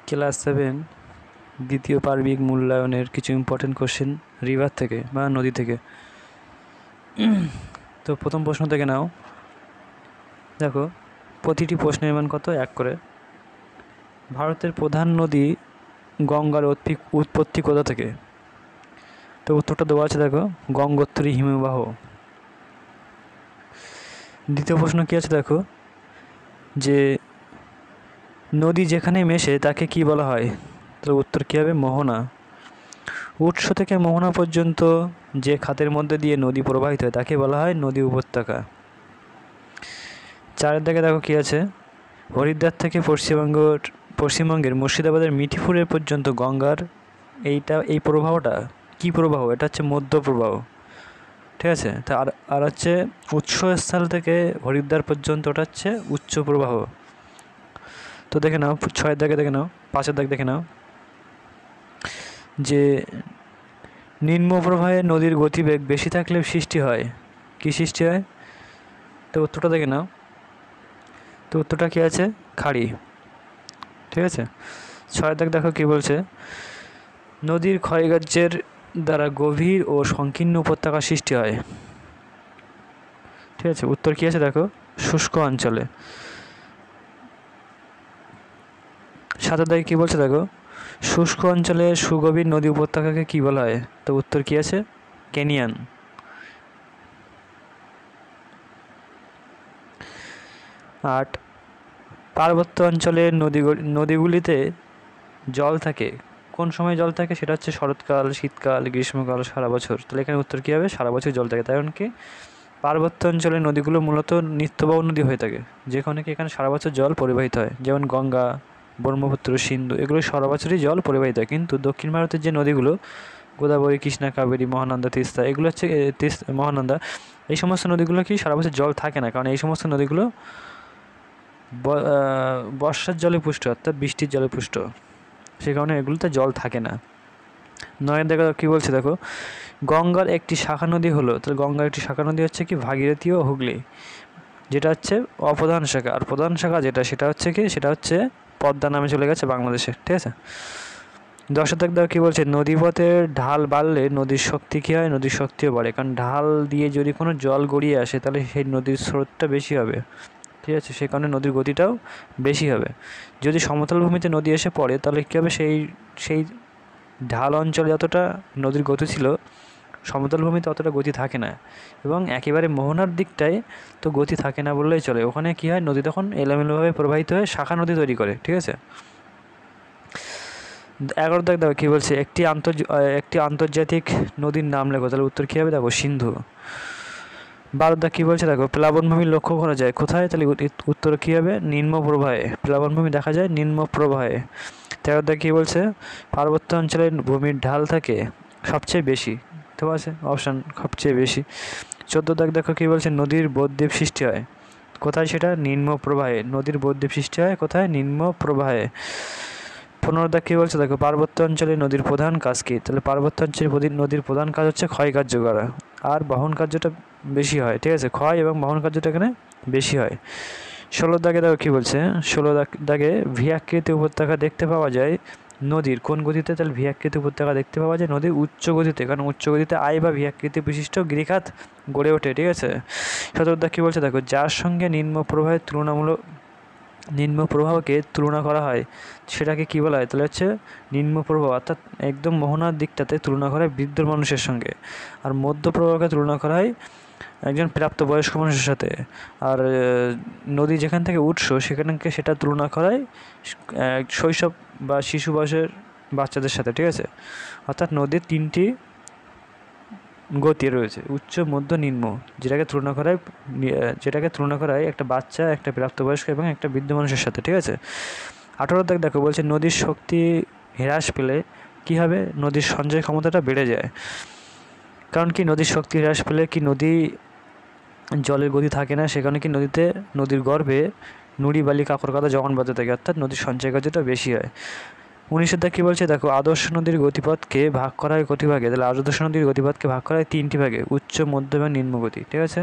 Class 7 দ্বিতীয় পার্বিক মূল্যায়নের কিছু ইম্পর্টেন্ট কোশ্চেন রিভার থেকে বা নদী থেকে। তো প্রথম প্রশ্ন থেকে নাও। দেখো, প্রতিটি প্রশ্নের মান কত? 1 করে। ভারতের প্রধান নদী গঙ্গার উৎপত্তি কোথা থেকে? তো উত্তরটা দেওয়া আছে, দেখো, গঙ্গোত্রী হিমবাহ। দ্বিতীয় প্রশ্ন কী আছে দেখো, যে নদী যেখানে মেশে তাকে কি বলা হয়? তো উত্তর কী হবে? মোহনা। উৎস থেকে মোহনা পর্যন্ত যে খাতের মধ্যে দিয়ে নদী প্রবাহিত হয় তাকে বলা হয় নদী উপত্যকা। 4 দিকে দেখো কী আছে, হরিদ্বার থেকে পশ্চিমবঙ্গের মুর্শিদাবাদের মিঠিপুরের পর্যন্ত গঙ্গার এই প্রবাহটা কি প্রবাহ? এটা হচ্ছে মধ্য প্রবাহ, ঠিক আছে। তা আর হচ্ছে উৎসস্থল থেকে হরিদ্বার পর্যন্ত ওটা হচ্ছে উচ্চ প্রবাহ। তো দেখে নাও 6 দাগে দেখে নাও, 5 দাগ দেখে নাও, যে নিম্ন প্রবাহে নদীর গতিবেগ বেশি থাকলে সৃষ্টি হয় কি সৃষ্টি হয়? তো উত্তরটা দেখে নাও। তো উত্তরটা কী আছে? খাড়ি, ঠিক আছে। 6 দাগ দেখো কী বলছে, নদীর ক্ষয়কার্যের দ্বারা গভীর ও সংকীর্ণ উপত্যকা সৃষ্টি হয়, ঠিক আছে। উত্তর কী আছে দেখো, শুষ্ক অঞ্চলে। 7 দাগে কী বলছে দেখো, শুষ্ক অঞ্চলে সুগভীর নদী উপত্যকাকে কী বলা হয়? তো উত্তর কী আছে? ক্যানিয়ন। 8, পার্বত্য অঞ্চলের নদীগুলিতে জল থাকে, কোন সময় জল থাকে? সেটা হচ্ছে শরৎকাল, শীতকাল, গ্রীষ্মকাল, সারা বছর। তাহলে এখানে উত্তর কী হবে? সারা বছর জল থাকে। তাই কারণ কি, পার্বত্য অঞ্চলের নদীগুলো মূলত নিত্যবাহু নদী হয়ে থাকে, যেখানে কি এখানে সারা বছর জল পরিবাহিত হয়, যেমন গঙ্গা, ব্রহ্মপুত্র, সিন্ধু, এগুলো সারা বছরই জল পরিবাহিত হয়। কিন্তু দক্ষিণ ভারতের যে নদীগুলো, গোদাবরী, কৃষ্ণা, কাবেরী, মহানন্দা, তিস্তা, এগুলো হচ্ছে মহানন্দা, এই সমস্ত নদীগুলো কি সারা বছর জল থাকে না, কারণ এই সমস্ত নদীগুলো বর্ষার জলে পুষ্ট, অর্থাৎ বৃষ্টির জলে পুষ্ট, সে কারণে এগুলোতে জল থাকে না। 9 দেখো কী বলছে দেখো, গঙ্গার একটি শাখা নদী হলো, তাহলে গঙ্গার একটি শাখা নদী হচ্ছে কি ভাগীরথী ও হুগলি, যেটা হচ্ছে অপ্রধান শাখা। আর প্রধান শাখা সেটা হচ্ছে কি, সেটা হচ্ছে পদ্মা নামে চলে গেছে বাংলাদেশে, ঠিক আছে। 10 দেখো কী বলছে, নদীপথের ঢাল বাড়লে নদীর শক্তি কী হয়? নদীর শক্তিও বাড়ে, কারণ ঢাল দিয়ে যদি কোনো জল গড়িয়ে আসে তাহলে সেই নদীর স্রোতটা বেশি হবে, ঠিক আছে। সেই কারণে নদীর গতিটাও বেশি হবে। যদি সমতল ভূমিতে নদী এসে পড়ে তাহলে কী হবে, সেই ঢাল অঞ্চলে যতটা নদীর গতি ছিল, সমতল ভূমিতে অতটা গতি থাকে না, এবং একেবারে মোহনার দিকটায় তো গতি থাকে না বললেই চলে। ওখানে কী হয়, নদী তখন এলোমেলোভাবে প্রবাহিত হয়ে শাখা নদী তৈরি করে, ঠিক আছে। 11 দেখো কী বলছে, একটি আন্তর্জাতিক নদীর নাম লেখো, তাহলে উত্তর কী হবে দেখো, সিন্ধু। 12 কী বলছে দেখো, প্লাবনভূমি লক্ষ্য করা যায় কোথায়? তাহলে উত্তর কী হবে? নিম্ন প্রবাহে। প্লাবনভূমি দেখা যায় নিম্ন প্রবাহে। 13 কী বলছে, পার্বত্য অঞ্চলে ভূমির ঢাল থাকে সবচেয়ে বেশি, তো আছে অপশান সবচেয়ে বেশি। 14 দেখো কী বলছে, নদীর বদ্বীপ সৃষ্টি হয় কোথায়? সেটা নিম্ন প্রবাহে। নদীর বদ্বীপ সৃষ্টি হয় কোথায়? নিম্ন প্রবাহে। 15 কী বলছে দেখো, পার্বত্য অঞ্চলে নদীর প্রধান কাজ কী? তাহলে পার্বত্য অঞ্চলে নদীর প্রধান কাজ হচ্ছে ক্ষয় কার্য করা, আর বহন কার্যটা বেশি হয়, ঠিক আছে। ক্ষয় এবং বহন কার্যটা এখানে বেশি হয়। 16 দেখো কী বলছে, 16 ভি-আকৃতি উপত্যকা দেখতে পাওয়া যায় নদীর কোন গতিতে? তাহলে ভি-আকৃতি উপত্যকা দেখতে পাওয়া যায় নদীর উচ্চ গতিতে, কারণ উচ্চ গতিতে আই বা ভি-আকৃতি বিশিষ্ট গিরিখাত গড়ে ওঠে, ঠিক আছে। 17 কী বলছে দেখো, যার সঙ্গে নিম্ন প্রবাহকে তুলনা করা হয় সেটাকে কী বলা হয়? তাহলে হচ্ছে নিম্ন প্রবাহ, অর্থাৎ একদম মোহনার দিকটাতে তুলনা করা হয় বৃদ্ধ মানুষের সঙ্গে, আর মধ্য প্রবাহকে তুলনা করা হয় একজন প্রাপ্তবয়স্ক মানুষের সাথে, আর নদী যেখান থেকে উৎস সেখানকে সেটা তুলনা করায় শৈশব বা শিশু বয়সের বাচ্চাদের সাথে, ঠিক আছে। অর্থাৎ নদীর 3টি গতি রয়েছে, উচ্চ, মধ্য, নিম্ন, যেটাকে তুলনা করা হয় একটা বাচ্চা, একটা প্রাপ্তবয়স্ক এবং একটা বৃদ্ধ মানুষের সাথে, ঠিক আছে। 18 দেখো বলছে, নদীর শক্তি হ্রাস পেলে কী হবে? নদীর সঞ্চয় ক্ষমতাটা বেড়ে যায়, কারণ কি নদীর শক্তি হ্রাস পেলে কি জলের গতি থাকে না, সেখানে কি নদীর গর্ভে নুড়ি, বালি, কাঁকর কাদা জমাট বাঁধতে থাকে, অর্থাৎ নদীর সঞ্চয় কার্যটা বেশি হয়। 19 কী বলছে দেখো, আদর্শ নদীর গতিপথকে ভাগ করা হয় কত ভাগে? তাহলে আদর্শ নদীর গতিপথকে ভাগ করা হয় 3টি ভাগে, উচ্চ, মধ্য এবং নিম্ন গতি, ঠিক আছে।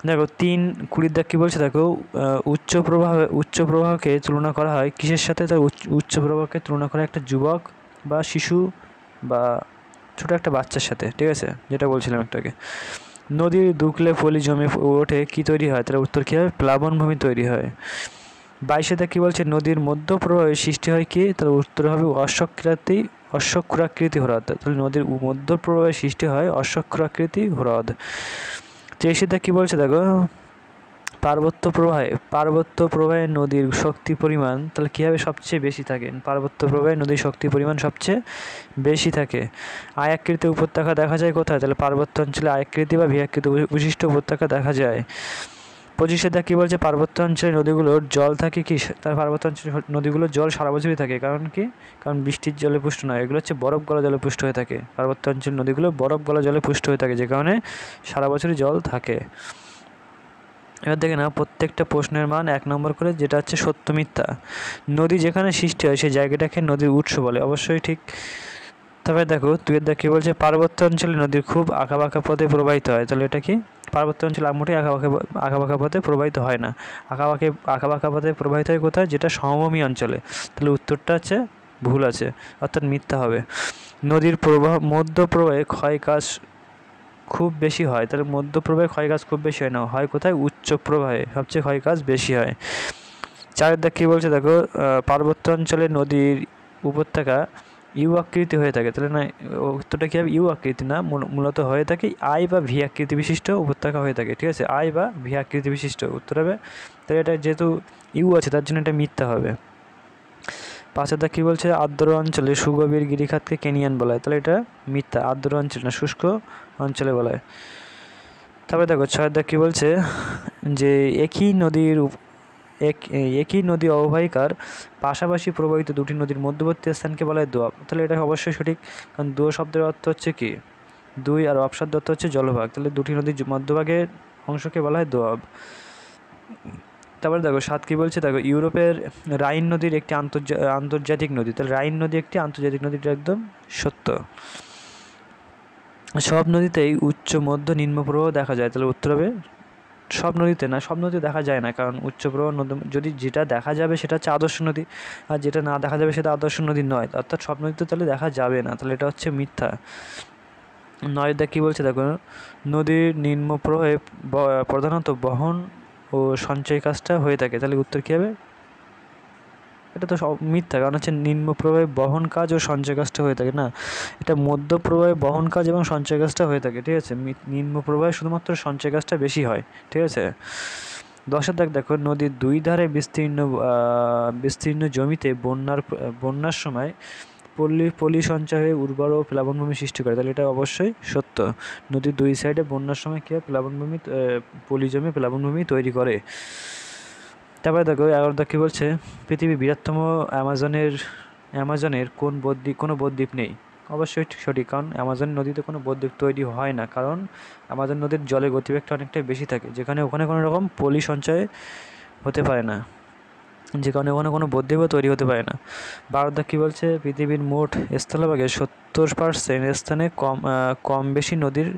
দেখো 3 দাগ কী বলছে দেখো, উচ্চ প্রবাহকে তুলনা করা হয় কিসের সাথে? তার উচ্চ প্রবাহকে তুলনা করা একটা যুবক বা শিশু বা ছোটো একটা বাচ্চার সাথে, ঠিক আছে, যেটা বলছিলাম একটু আগে। নদীর দুকলে পলি জমে ওঠে কী তৈরি হয়? তাহলে উত্তর কী হবে? প্লাবনভূমি তৈরি হয়। 22 কী বলছে, নদীর মধ্য প্রবাহে সৃষ্টি হয় কি? তাহলে উত্তর হবে অশ্বক্ষুরাকৃতি হ্রদ। তাহলে নদীর মধ্য প্রবাহে সৃষ্টি হয় অশ্বক্ষুরাকৃতি হ্রদ। 23 কী বলছে দেখো, পার্বত্য প্রবাহে নদীর শক্তি পরিমাণ তাহলে কী হবে? সবচেয়ে বেশি থাকে। পার্বত্য প্রবাহে নদীর শক্তি পরিমাণ সবচেয়ে বেশি থাকে। আয়াকৃতি উপত্যকা দেখা যায় কোথায়? তাহলে পার্বত্য অঞ্চলে আয়াকৃতি বা ভিয়াকৃতি বিশিষ্ট উপত্যকা দেখা যায়। 25 কী বলছে, পার্বত্য অঞ্চলের নদীগুলোর জল থাকে কি? তার পার্বত্য অঞ্চলের নদীগুলোর জল সারা বছরই থাকে। কারণ কি? কারণ বৃষ্টির জলে পুষ্ট নয়, এগুলো হচ্ছে বরফ গলা জলে পুষ্ট হয়ে থাকে। পার্বত্য অঞ্চলের নদীগুলো বরফ গলা জলে পুষ্ট হয়ে থাকে, যে কারণে সারা বছরই জল থাকে। এবার দেখে না প্রত্যেকটা প্রশ্নের মান 1 নম্বর করে, যেটা হচ্ছে সত্য মিথ্যা। নদী যেখানে সৃষ্টি হয় সেই জায়গাটাকে নদীর উৎস বলে, অবশ্যই ঠিক। তবে দেখো 2 কী বলছে, পার্বত্য অঞ্চলে নদীর খুব আঁকাবাঁকা পথে প্রবাহিত হয়। তাহলে এটা কি? পার্বত্য অঞ্চলে মোটেই আঁকাবাঁকা পথে প্রবাহিত হয় না। আঁকাবাঁকা পথে প্রবাহিত হয় কোথায়? যেটা সমভূমি অঞ্চলে। তাহলে উত্তরটা হচ্ছে ভুল আছে, অর্থাৎ মিথ্যা হবে। নদীর মধ্য প্রবাহে ক্ষয়কাজ খুব বেশি হয়। তাহলে মধ্য প্রবাহে ক্ষয়কাজ খুব বেশি হয় না, হয় কোথায়? উচ্চ প্রবাহে সবচেয়ে ক্ষয়কাজ বেশি হয়। 4 কী বলছে দেখো, পার্বত্য অঞ্চলে নদীর উপত্যকা ইউ আকৃতি হয়ে থাকে। তাহলে না, উত্তরটা কী হবে? ইউ আকৃতি না, মূলত হয়ে থাকে আই বা ভি আকৃতি বিশিষ্ট উপত্যকা হয়ে থাকে, ঠিক আছে, আই বা ভি আকৃতি বিশিষ্ট উত্তর হবে। তাহলে এটা যেহেতু ইউ আছে তার জন্য এটা মিথ্যা হবে। 5 কী বলছে, আর্দ্র অঞ্চলে সুগভীর গিরিখাতকে কেনিয়ান বলা হয়। তাহলে এটা মিথ্যা, আর্দ্র অঞ্চল না, শুষ্ক অঞ্চলে বলা হয়। তারপরে দেখো 6 কী বলছে, যে একই নদী অববাহিকার পাশাপাশি প্রবাহিত দুটি নদীর মধ্যবর্তী স্থানকে বলা হয় দোয়াব। তাহলে এটা অবশ্যই সঠিক, কারণ দো শব্দের অর্থ হচ্ছে কি? দুই, আর অব শব্দের অর্থ হচ্ছে জলভাগ। তাহলে দুটি নদীর মধ্যভাগের অংশকে বলা হয় দোয়াব। তারপরে দেখো 7 কী বলছে দেখো, ইউরোপের রাইন নদীর একটি আন্তর্জাতিক নদী। তাহলে রাইন নদী একটি আন্তর্জাতিক নদী, এটা একদম সত্য। সব নদীতেই উচ্চ মধ্য নিম্ন প্রবাহ দেখা যায়। তাহলে উত্তর হবে সব নদীতে না, সব নদীতে দেখা যায় না, কারণ উচ্চ প্রবাহ নদী যদি যেটা দেখা যাবে সেটা হচ্ছে আদর্শ নদী, আর যেটা না দেখা যাবে সেটা আদর্শ নদী নয়, অর্থাৎ সব নদীতে তাহলে দেখা যাবে না, তাহলে এটা হচ্ছে মিথ্যা। 9 কী বলছে দেখো, নদীর নিম্ন প্রবাহে প্রধানত বহন ও সঞ্চয় কাজটা হয়ে থাকে। তাহলে উত্তর কী হবে? এটা তো সব মিথ্যা, কারণ হচ্ছে নিম্ন প্রবাহে বহন কাজ ও সঞ্চয় কাজটা হয়ে থাকে না, এটা মধ্য প্রবাহে বহন কাজ এবং সঞ্চয় কাজটা হয়ে থাকে, ঠিক আছে। নিম্ন প্রবাহে শুধুমাত্র সঞ্চয় কাজটা বেশি হয়, ঠিক আছে। 10 দেখো, নদীর দুই ধারে বিস্তীর্ণ জমিতে বন্যার সময় পলি সঞ্চয় হয়ে উর্বর ও প্লাবনভূমি সৃষ্টি করে। তাহলে এটা অবশ্যই সত্য। নদীর দুই সাইডে বন্যার সময় কী হয়? পলি জমে প্লাবনভূমি তৈরি করে। তারপরে দেখো 11 কী বলছে, পৃথিবীর বৃহত্তম অ্যামাজনের কোনো বদ্বীপ নেই। অবশ্যই সঠিক, কারণ অ্যামাজন নদীতে কোনো বদ্বীপ তৈরি হয় না, কারণ অ্যামাজন নদীর জলের গতিবেগটা অনেকটাই বেশি থাকে, যেখানে ওখানে কোনো রকম পলি সঞ্চয় হতে পারে না, যে কারণে ওখানে কোনো বদ্বীপও তৈরি হতে পারে না। 12 কী বলছে, পৃথিবীর মোট স্থলভাগের 70% স্থানে কম বেশি নদীর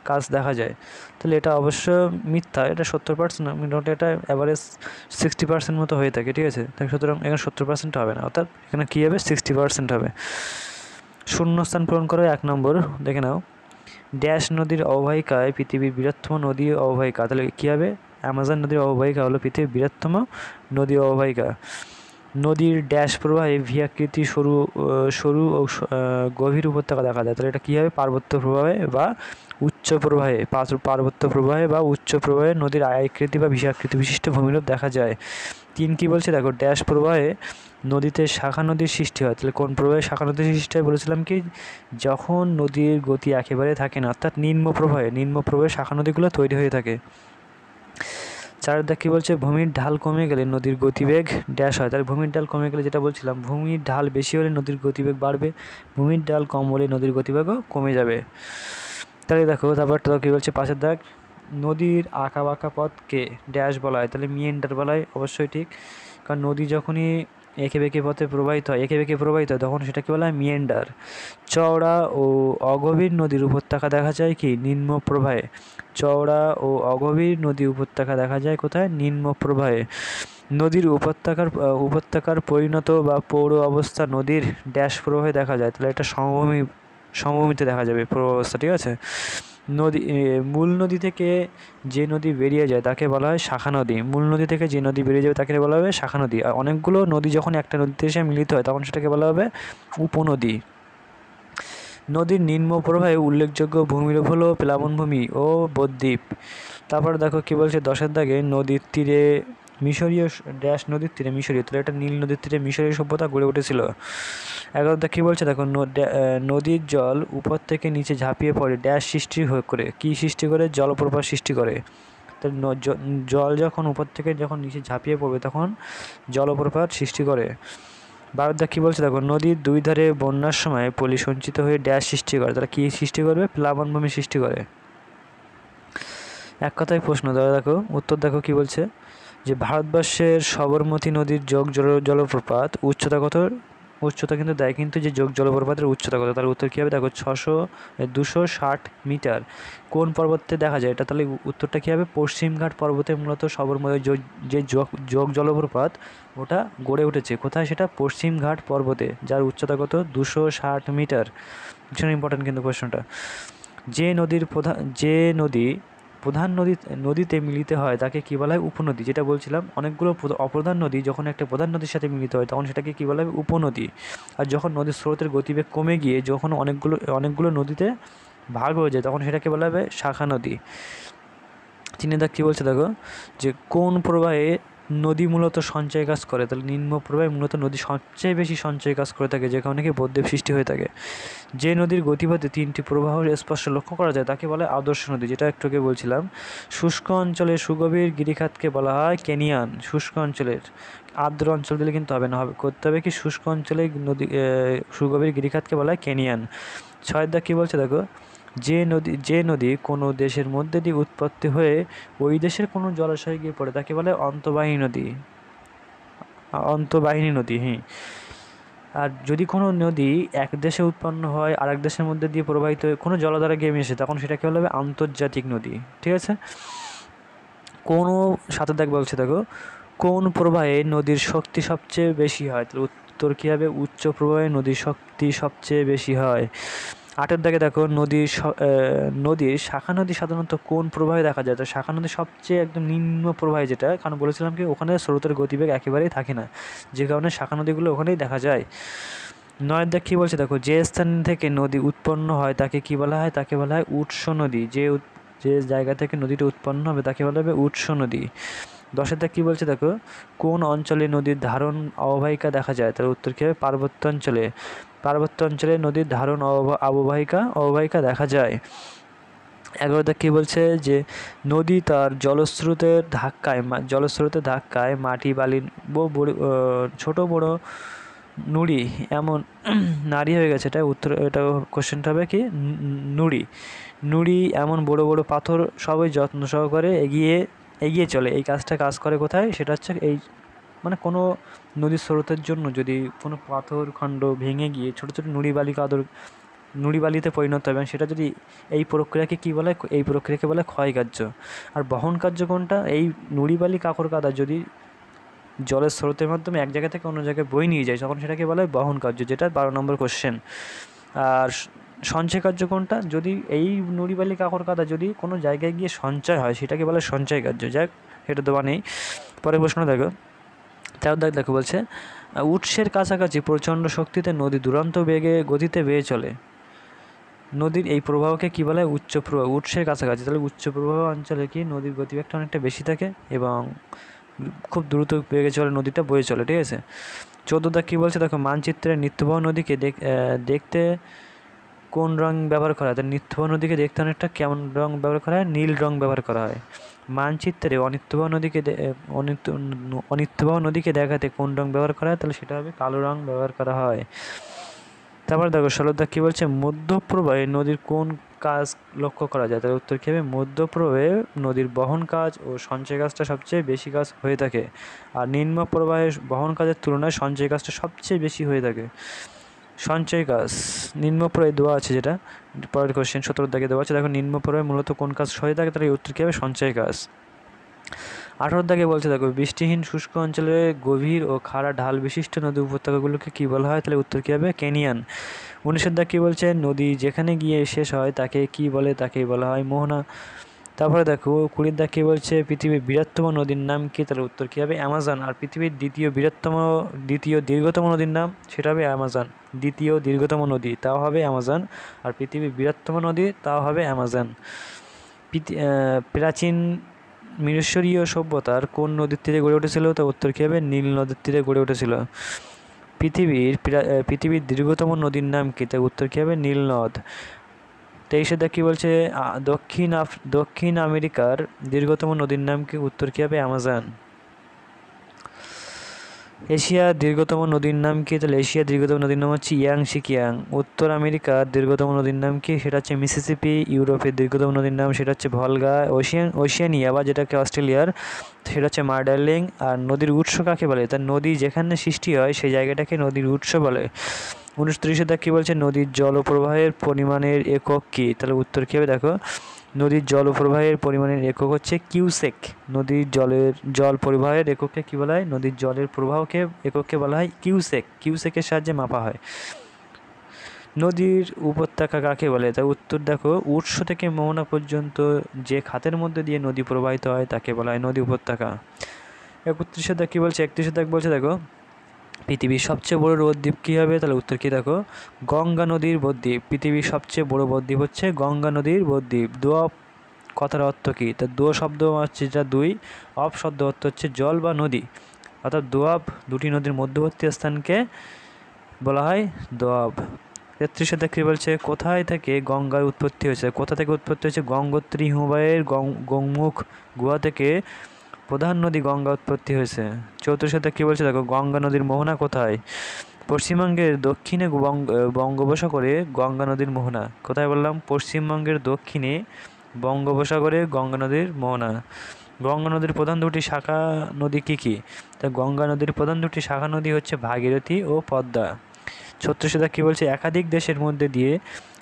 কাজ দেখা যায়। তাহলে এটা অবশ্য মিথ্যা, এটা 70% না, মোটামুটি এটা অ্যাভারেজ 60% মতো হয়ে থাকে, ঠিক আছে। তাই সুতরাং এখানে 70% হবে না, অর্থাৎ এখানে কী হবে? 60% হবে। শূন্যস্থান পূরণ করে 1 নম্বর দেখে নাও, ড্যাশ নদীর অববাহিকায় পৃথিবীর বৃহত্তম নদী অববাহিকা। তাহলে কী হবে? অ্যামাজন নদীর অববাহিকা হলো পৃথিবীর বৃহত্তম নদী অববাহিকা। নদীর ড্যাশ প্রবাহে ভি আকৃতি সরু ও গভীর উপত্যকা দেখা যায়। তাহলে এটা কী হবে? পার্বত্য প্রবাহে বা উচ্চ প্রবাহে, পার্বত্য প্রবাহে বা উচ্চ প্রবাহে নদীর আয়াকৃতি বা বিষাকৃতি বিশিষ্ট ভূমিরূপ দেখা যায়। 3 কী বলছে দেখো, ড্যাশ প্রবাহে নদীতে শাখা নদীর সৃষ্টি হয়। তাহলে কোন প্রবাহে শাখা নদীর সৃষ্টি হয়? বলেছিলাম কি, যখন নদীর গতি একেবারে থাকে না, অর্থাৎ নিম্ন প্রবাহে শাখা নদীগুলো তৈরি হয়ে থাকে। 4 কী বলছে, ভূমির ঢাল কমে গেলে নদীর গতিবেগ ড্যাশ হয়। তাহলে ভূমির ঢাল কমে গেলে, যেটা বলছিলাম, ভূমির ঢাল বেশি হলে নদীর গতিবেগ বাড়বে, ভূমির ঢাল কম হলে নদীর গতিবেগও কমে যাবে। তাহলে দেখো তারপর কী বলছে 5 দাগ, নদীর আঁকাবাঁকা পথকে ড্যাশ বলা হয়। তাহলে মিয়েন্ডার বলা হয়, অবশ্যই ঠিক, কারণ নদী যখনই এঁকে বেঁকে পথে প্রবাহিত হয়, এঁকে বেঁকে প্রবাহিত হয়, তখন সেটাকে বলা হয় মিয়েন্ডার। চওড়া ও অগভীর নদীর উপত্যকা দেখা যায় কি নিম্ন প্রবাহে। চওড়া ও অগভীর নদী উপত্যকা দেখা যায় কোথায়? নিম্ন প্রবাহে। নদীর উপত্যকার পরিণত বা পৌর অবস্থা নদীর ড্যাশ প্রবাহে দেখা যায়, তাহলে এটা সমভূমিতে দেখা যাবে প্রবাহ অবস্থা, ঠিক আছে। মূল নদী থেকে যে নদী বেরিয়ে যায় তাকে বলা হয় শাখা নদী। মূল নদী থেকে যে নদী বেরিয়ে যাবে তাকে বলা হবে শাখা নদী। আর অনেকগুলো নদী যখন একটা নদীতে এসে মিলিত হয় তখন সেটাকে বলা হবে উপনদী। নদীর নিম্ন প্রবাহে উল্লেখযোগ্য ভূমিরূপ হলো প্লাবনভূমি ও বদ্বীপ। তারপরে দেখো কি বলছে 10-এর দাগে নদীর তীরে মিশরীয় ড্যাশ নদীর তীরে মিশরীয়, তাহলে এটা নীল নদীর তীরে মিশরীয় সভ্যতা গড়ে উঠেছিল। 11 কি বলছে দেখো নদীর জল উপর থেকে নিচে ঝাঁপিয়ে পড়ে ড্যাশ সৃষ্টি করে, কি সৃষ্টি করে? জলপ্রপাত সৃষ্টি করে। তো জল যখন উপর থেকে যখন নিচে ঝাঁপিয়ে পড়বে তখন জলপ্রপাত সৃষ্টি করে। 12 কি বলছে দেখো নদীর দুই ধারে বন্যার সময় পলি সঞ্চিত হয়ে ড্যাশ সৃষ্টি করে, তাহলে কি সৃষ্টি করবে? প্লাবনভূমি সৃষ্টি করে। এক কথায় প্রশ্ন দেখো উত্তর দেখো কি বলছে, যে ভারতবর্ষের সবরমতী নদীর যোগ জলপ্রপাত উচ্চতা কত? উচ্চতা কিন্তু দেয়, কিন্তু যে যোগ জলপ্রপাতের উচ্চতা কত, তার উত্তর কী হবে? দেখো 260 মিটার। কোন পর্বতে দেখা যায় এটা? তাহলে উত্তরটা কী হবে? পশ্চিমঘাট পর্বতে মূলত সবরমতী যে যোগ জলপ্রপাত ওটা গড়ে উঠেছে। কোথায় সেটা? পশ্চিমঘাট পর্বতে, যার উচ্চতা কত? 260 মিটার। ভীষণ ইম্পর্টেন্ট কিন্তু প্রশ্নটা। যে প্রধান নদীতে মিলিত হয় তাকে কী বলা হয়? উপনদী। যেটা বলছিলাম অনেকগুলো অপ্রধান নদী যখন একটা প্রধান নদীর সাথে মিলিত হয় তখন সেটাকে কী বলা হয়? উপনদী। আর যখন নদীর স্রোতের গতিবেগ কমে গিয়ে যখন অনেকগুলো নদীতে ভাগ হয়ে যায় তখন সেটাকে বলা হবে শাখা নদী। 3 কী বলছে দেখো, যে কোন প্রবাহে নদী মূলত সঞ্চয় কাজ করে? তাহলে নিম্ন প্রবাহে মূলত নদী সবচেয়ে বেশি সঞ্চয় কাজ করে থাকে, যে কারণে কি বদ্বীপ সৃষ্টি হয়ে থাকে। যে নদীর গতিপথে 3টি প্রবাহ স্পষ্ট লক্ষ্য করা যায় তাকে বলে আদর্শ নদী, যেটা একটু আগে বলছিলাম। শুষ্ক অঞ্চলে সুগভীর গিরিখাতকে বলা হয় ক্যানিয়ন। শুষ্ক অঞ্চলের, আর্দ্র অঞ্চল দিলে কিন্তু হবে না, করতে হবে কি শুষ্ক অঞ্চলে সুগভীর গিরিখাতকে বলা হয় ক্যানিয়ন। 6 কী বলছে দেখো, যে নদী কোনো দেশের মধ্যে দিয়ে উৎপত্তি হয়ে ওই দেশের কোনো জলাশয়ে গিয়ে পড়ে তাকে বলে অন্তর্বাহিনী নদী। হ্যাঁ। আর যদি কোনো নদী এক দেশে উৎপন্ন হয় আর এক দেশের মধ্যে দিয়ে প্রবাহিত হয়ে কোনো জলধারা গিয়ে মিশে তখন সেটাকে বলা হবে আন্তর্জাতিক নদী, ঠিক আছে। কোনো 7 বলছে দেখো, কোন প্রবাহে নদীর শক্তি সবচেয়ে বেশি হয়? তাহলে উত্তর কী হবে? উচ্চ প্রবাহে নদীর শক্তি সবচেয়ে বেশি হয়। 8 দেখো নদীর শাখা নদী সাধারণত কোন প্রবাহে দেখা যায়? তো শাখা নদী সবচেয়ে একদম নিম্ন প্রবাহে, যেটা কারণ বলেছিলাম কি ওখানে স্রোতের গতিবেগ একেবারেই থাকে না, যে কারণে শাখা নদীগুলো ওখানেই দেখা যায়। 9 কী বলছে দেখো, যে স্থান থেকে নদী উৎপন্ন হয় তাকে কি বলা হয়? তাকে বলা হয় উৎস নদী। যে জায়গা থেকে নদীটা উৎপন্ন হবে তাকে বলা হবে উৎস নদী। 10 কী বলছে দেখো, কোন অঞ্চলে নদীর ধারণ অববাহিকা দেখা যায়? তার উত্তর কী হবে? পার্বত্য অঞ্চলে নদীর ধারণ অববাহিকা দেখা যায়। 11 কী বলছে, যে নদী তার জলস্রোতের ধাক্কায় মাটি বালি ছোট বড় নুড়ি এমন নারী হয়ে গেছে, এটা কোশ্চেনটা হবে কি নুড়ি এমন বড় বড় পাথর সবই যত্ন সহকারে এগিয়ে চলে। এই কাজ করে কোথায়? সেটা হচ্ছে এই মানে কোনো নদীর স্রোতের জন্য যদি কোনো পাথর খণ্ড ভেঙে গিয়ে ছোটো ছোটো নুড়ি বালিতে পরিণত হবে, এবং সেটা যদি এই প্রক্রিয়াকে কী বলে? এই প্রক্রিয়াকে বলে ক্ষয়কার্য। আর বহন কার্য কোনটা? এই নুড়ি বালি কাকর কাদা যদি জলের স্রোতের মাধ্যমে এক জায়গা থেকে অন্য জায়গায় বয়ে নিয়ে যায় তখন সেটাকে বলা হয় বহন কার্য, যেটা 12 নম্বর কোশ্চেন। আর সঞ্চয় কার্য কোনটা? যদি এই নুড়ি বালি কাকর কাদা যদি কোনো জায়গায় গিয়ে সঞ্চয় হয় সেটাকে বলে সঞ্চয় কার্য। যাক, এটা দেওয়া নেই। পরের প্রশ্ন দেখো, 13 দেখো বলছে, উৎসের কাছাকাছি প্রচণ্ড শক্তিতে নদী দুরন্ত গতিতে বেয়ে চলে। নদীর এই প্রবাহকে কী বলা হয়? উচ্চ প্রবাহ। উৎসের কাছাকাছি, তাহলে উচ্চ প্রবাহ অঞ্চলে কি নদীর গতিবেগটা অনেকটা বেশি থাকে এবং খুব দ্রুত বেগে চলে, নদীটা বয়ে চলে, ঠিক আছে। 14 কী বলছে দেখো, মানচিত্রের নিত্যবহ নদীকে দেখতে কোন রং ব্যবহার করা হয়? নিত্যবহ নদীকে দেখতে অনেকটা কেমন রং ব্যবহার করা হয়? নীল রং ব্যবহার করা হয়। মানচিত্রে অনিত্যবহ নদীকে দেখাতে কোন রং ব্যবহার করা হয়? তাহলে সেটা হবে কালো রং ব্যবহার করা হয়। তারপরে দেখো 16 দাগ কী বলছে, মধ্যপ্রবাহে নদীর কোন কাজ লক্ষ্য করা যায়? তাহলে উত্তর কী হবে, মধ্যপ্রবাহে নদীর বহন কাজ ও সঞ্চয় কাজটা সবচেয়ে বেশি কাজ হয়ে থাকে, আর নিম্ন প্রবাহে বহন কাজের তুলনায় সঞ্চয় কাজটা সবচেয়ে বেশি হয়ে থাকে। সঞ্চয় কাজ নিম্ন প্রবাহে দেওয়া আছে, যেটা পরের কোশ্চেন 17 দাগে দেওয়া আছে। দেখো নিম্ন প্রবাহে মূলত কোন কাজ হয়ে থাকে, তাহলে উত্তর কী হবে, সঞ্চয় কাজ। 18 দাগে বলছে দেখো, বৃষ্টিহীন শুষ্ক অঞ্চলে গভীর ও খাড়া ঢাল বিশিষ্ট নদী উপত্যকাগুলোকে কী বলা হয়? তাহলে উত্তর কী হবে, ক্যানিয়ন। 19 দাগ কী বলছে, নদী যেখানে গিয়ে শেষ হয় তাকে কি বলে? তাকেই বলা হয় মোহনা। তারপরে দেখো 20 দাগ কী বলছে, পৃথিবীর বৃহত্তম নদীর নাম কি? তাহলে উত্তর কী হবে, অ্যামাজন। আর পৃথিবীর দ্বিতীয় দীর্ঘতম নদীর নাম, সেটা হবে অ্যামাজন। দ্বিতীয় দীর্ঘতম নদী তাও হবে অ্যামাজন, আর পৃথিবীর বৃহত্তম নদী তাও হবে অ্যামাজন। প্রাচীন মিশরীয় সভ্যতার কোন নদীর তীরে গড়ে উঠেছিল? তো উত্তর কী হবে, নীল নদীর তীরে গড়ে উঠেছিল। পৃথিবীর দীর্ঘতম নদীর নাম কি? তাই উত্তর কী হবে, নীল নদ। 23 দাগ কী বলছে, দক্ষিণ আমেরিকার দীর্ঘতম নদীর নাম কি? উত্তর কী হবে, অ্যামাজন। এশিয়ার দীর্ঘতম নদীর নাম কি? তাহলে এশিয়ার দীর্ঘতম নদীর নাম হচ্ছে ইয়াংশিকিয়াং। উত্তর আমেরিকার দীর্ঘতম নদীর নাম কি? সেটা হচ্ছে মিসিসিপি। ইউরোপের দীর্ঘতম নদীর নাম সেটা হচ্ছে ভলগা। ওশিয়ানিয়া বা যেটাকে অস্ট্রেলিয়ার, সেটা হচ্ছে মার্ডার্লিং। আর নদীর উৎস কাকে বলে? তার নদী যেখানে সৃষ্টি হয় সেই জায়গাটাকে নদীর উৎস বলে। 29 দাগ কী বলছে, নদীর জলপ্রবাহের পরিমাণের একক কী? তাহলে উত্তর কী হবে, দেখো নদীর জলপ্রবাহের পরিমাণের একক হচ্ছে কিউসেক। নদীর জল পরিবাহের এককে কী বলা হয়? নদীর জলের প্রবাহকে এককে বলা হয় কিউসেক। কিউসেকের সাহায্যে মাপা হয়। নদীর উপত্যকা কাকে বলে? তার উত্তর দেখো, উৎস থেকে মোহনা পর্যন্ত যে খাতের মধ্যে দিয়ে নদী প্রবাহিত হয় তাকে বলা হয় নদী উপত্যকা। 31 দাগ কী বলছে, 31 দাগ বলছে দেখো, পৃথিবীর সবচেয়ে বড় বদ্বীপ কী হবে? তাহলে উত্তর কী, দেখো গঙ্গা নদীর বদ্বীপ। পৃথিবীর সবচেয়ে বড় বদ্বীপ হচ্ছে গঙ্গা নদীর বদ্বীপ। দোয়াব কথার অর্থ কী? তা দো শব্দ হচ্ছে যেটা দুই, অব শব্দ অর্থ হচ্ছে জল বা নদী, অর্থাৎ দোয়াব দুটি নদীর মধ্যবর্তী স্থানকে বলা হয় দোয়াব। 33 দাগ কী বলছে, কোথায় থেকে গঙ্গার উৎপত্তি হয়েছে? কোথা থেকে উৎপত্তি হয়েছে? গঙ্গোত্রী হিমবাহের গোমুখ গুহা থেকে প্রধান নদী গঙ্গা উৎপত্তি হয়েছে। 34 দাগ কী বলছে, দেখো গঙ্গা নদীর মোহনা কোথায়? পশ্চিমবঙ্গের দক্ষিণে বঙ্গোপসাগরে গঙ্গা নদীর মোহনা। কোথায় বললাম? পশ্চিমবঙ্গের দক্ষিণে বঙ্গোপসাগরে গঙ্গা নদীর মোহনা। গঙ্গা নদীর প্রধান দুটি শাখা নদী কী কী? তা গঙ্গা নদীর প্রধান দুটি শাখা নদী হচ্ছে ভাগীরথী ও পদ্মা। 36 দাগ কী বলছে, একাধিক দেশের মধ্যে দিয়ে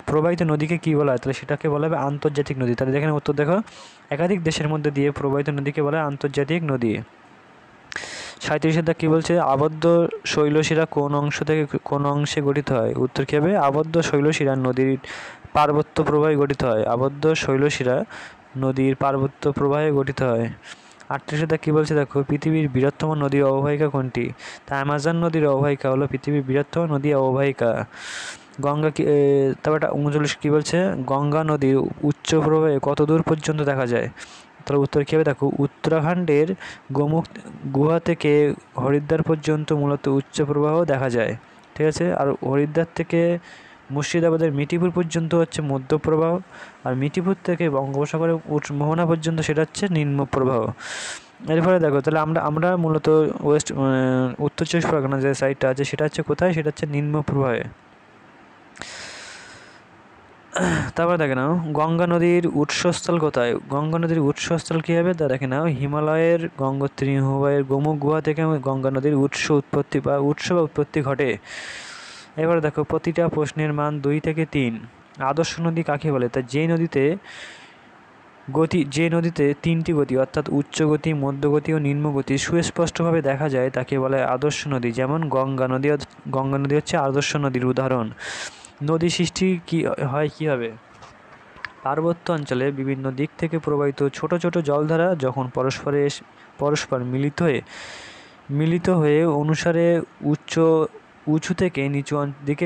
প্রবাহিত নদীকে কী বলা হয়? তাহলে সেটাকে বলা হবে আন্তর্জাতিক নদী। তাহলে দেখেন উত্তর দেখো, একাধিক দেশের মধ্যে দিয়ে প্রবাহিত নদীকে বলা হয় আন্তর্জাতিক নদী। 37 দাগ কী বলছে, আবদ্ধ শৈলশিরা কোন অংশে গঠিত হয়? উত্তর কী হবে, আবদ্ধ শৈলশিরা নদীর পার্বত্য প্রবাহে গঠিত হয়। আবদ্ধ শৈলশিরা নদীর পার্বত্য প্রবাহে গঠিত হয়। 38 দাগ কী বলছে, দেখো পৃথিবীর বৃহত্তম নদীর অববাহিকা কোনটি? তা অ্যামাজন নদীর অববাহিকা হলো পৃথিবীর বৃহত্তম নদী অববাহিকা। গঙ্গা কি, তারপর 39 কী বলছে, গঙ্গা নদীর উচ্চ প্রবাহে কত দূর পর্যন্ত দেখা যায়? তাহলে উত্তর কী হবে, দেখো উত্তরাখণ্ডের গোমুখ গুহা থেকে হরিদ্বার পর্যন্ত মূলত উচ্চ প্রবাহ দেখা যায়। ঠিক আছে, আর হরিদ্বার থেকে মুর্শিদাবাদের মিঠিপুর পর্যন্ত হচ্ছে মধ্যপ্রবাহ, আর মিঠিপুর থেকে বঙ্গোপসাগরের মোহনা পর্যন্ত সেটা হচ্ছে নিম্ন প্রবাহ। এরপরে দেখো, তাহলে আমরা মূলত উত্তর 24 পরগনা যে সাইডটা আছে সেটা হচ্ছে কোথায়? সেটা হচ্ছে নিম্ন প্রবাহে। তারপরে দেখে নাও, গঙ্গা নদীর উৎসস্থল কোথায়? গঙ্গা নদীর উৎসস্থল কী হবে? তা দেখে নাও, হিমালয়ের গঙ্গোত্রী হিমবাহের গোমুখ গুহা থেকে গঙ্গা নদীর উৎস বা উৎপত্তি ঘটে। এবার দেখো, প্রতিটা প্রশ্নের মান 2 থেকে 3। আদর্শ নদী কাকে বলে? তা যে নদীতে 3টি গতি অর্থাৎ উচ্চ গতি, মধ্যগতি ও নিম্ন গতি সুস্পষ্টভাবে দেখা যায় তাকে বলে আদর্শ নদী। যেমন গঙ্গা নদী হচ্ছে আদর্শ নদীর উদাহরণ। নদী সৃষ্টি কীভাবে? পার্বত্য অঞ্চলে বিভিন্ন দিক থেকে প্রবাহিত ছোট ছোট জলধারা যখন পরস্পর মিলিত হয়ে অনুসারে উঁচু থেকে নিচু দিকে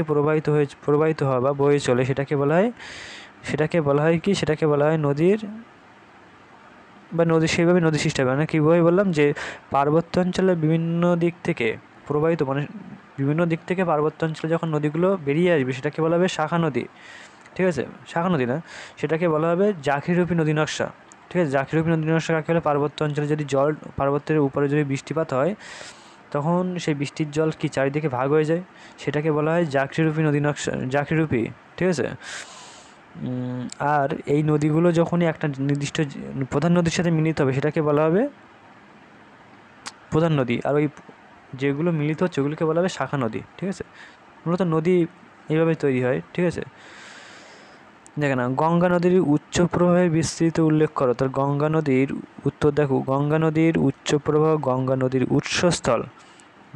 প্রবাহিত হওয়া বা বয়ে চলে, সেটাকে বলা হয় নদীর বা নদী। সেইভাবে নদী সৃষ্টি হবে। মানে কীভাবে বললাম, যে পার্বত্য অঞ্চলে বিভিন্ন দিক থেকে পার্বত্য অঞ্চলে যখন নদীগুলো বেরিয়ে আসবে সেটাকে বলা হবে শাখা নদী। ঠিক আছে, শাখা নদী না, সেটাকে বলা হবে জাখিরূপী নদী নকশা। ঠিক আছে, জাখিরূপী নদী নকশা কাকে বলে? পার্বত্য অঞ্চলে যদি পার্বত্যের উপরে যদি বৃষ্টিপাত হয় তখন সেই বৃষ্টির জল কি চারিদিকে ভাগ হয়ে যায়, সেটাকে বলা হয় জাকরিরূপী নদী নকশা, জাকরিরূপী, ঠিক আছে। আর এই নদীগুলো যখনই একটা নির্দিষ্ট প্রধান নদীর সাথে মিলিত হবে সেটাকে বলা হবে প্রধান নদী, আর ওই যেগুলো মিলিত হচ্ছে ওগুলোকে বলা হবে শাখা নদী, ঠিক আছে। মূলত নদী এইভাবে তৈরি হয়, ঠিক আছে। দেখে না, গঙ্গা নদীর উচ্চ প্রবাহের বিস্তৃত উল্লেখ করো। তার গঙ্গা নদীর উত্তর দেখো, গঙ্গা নদীর উচ্চ প্রবাহ গঙ্গা নদীর উৎসস্থল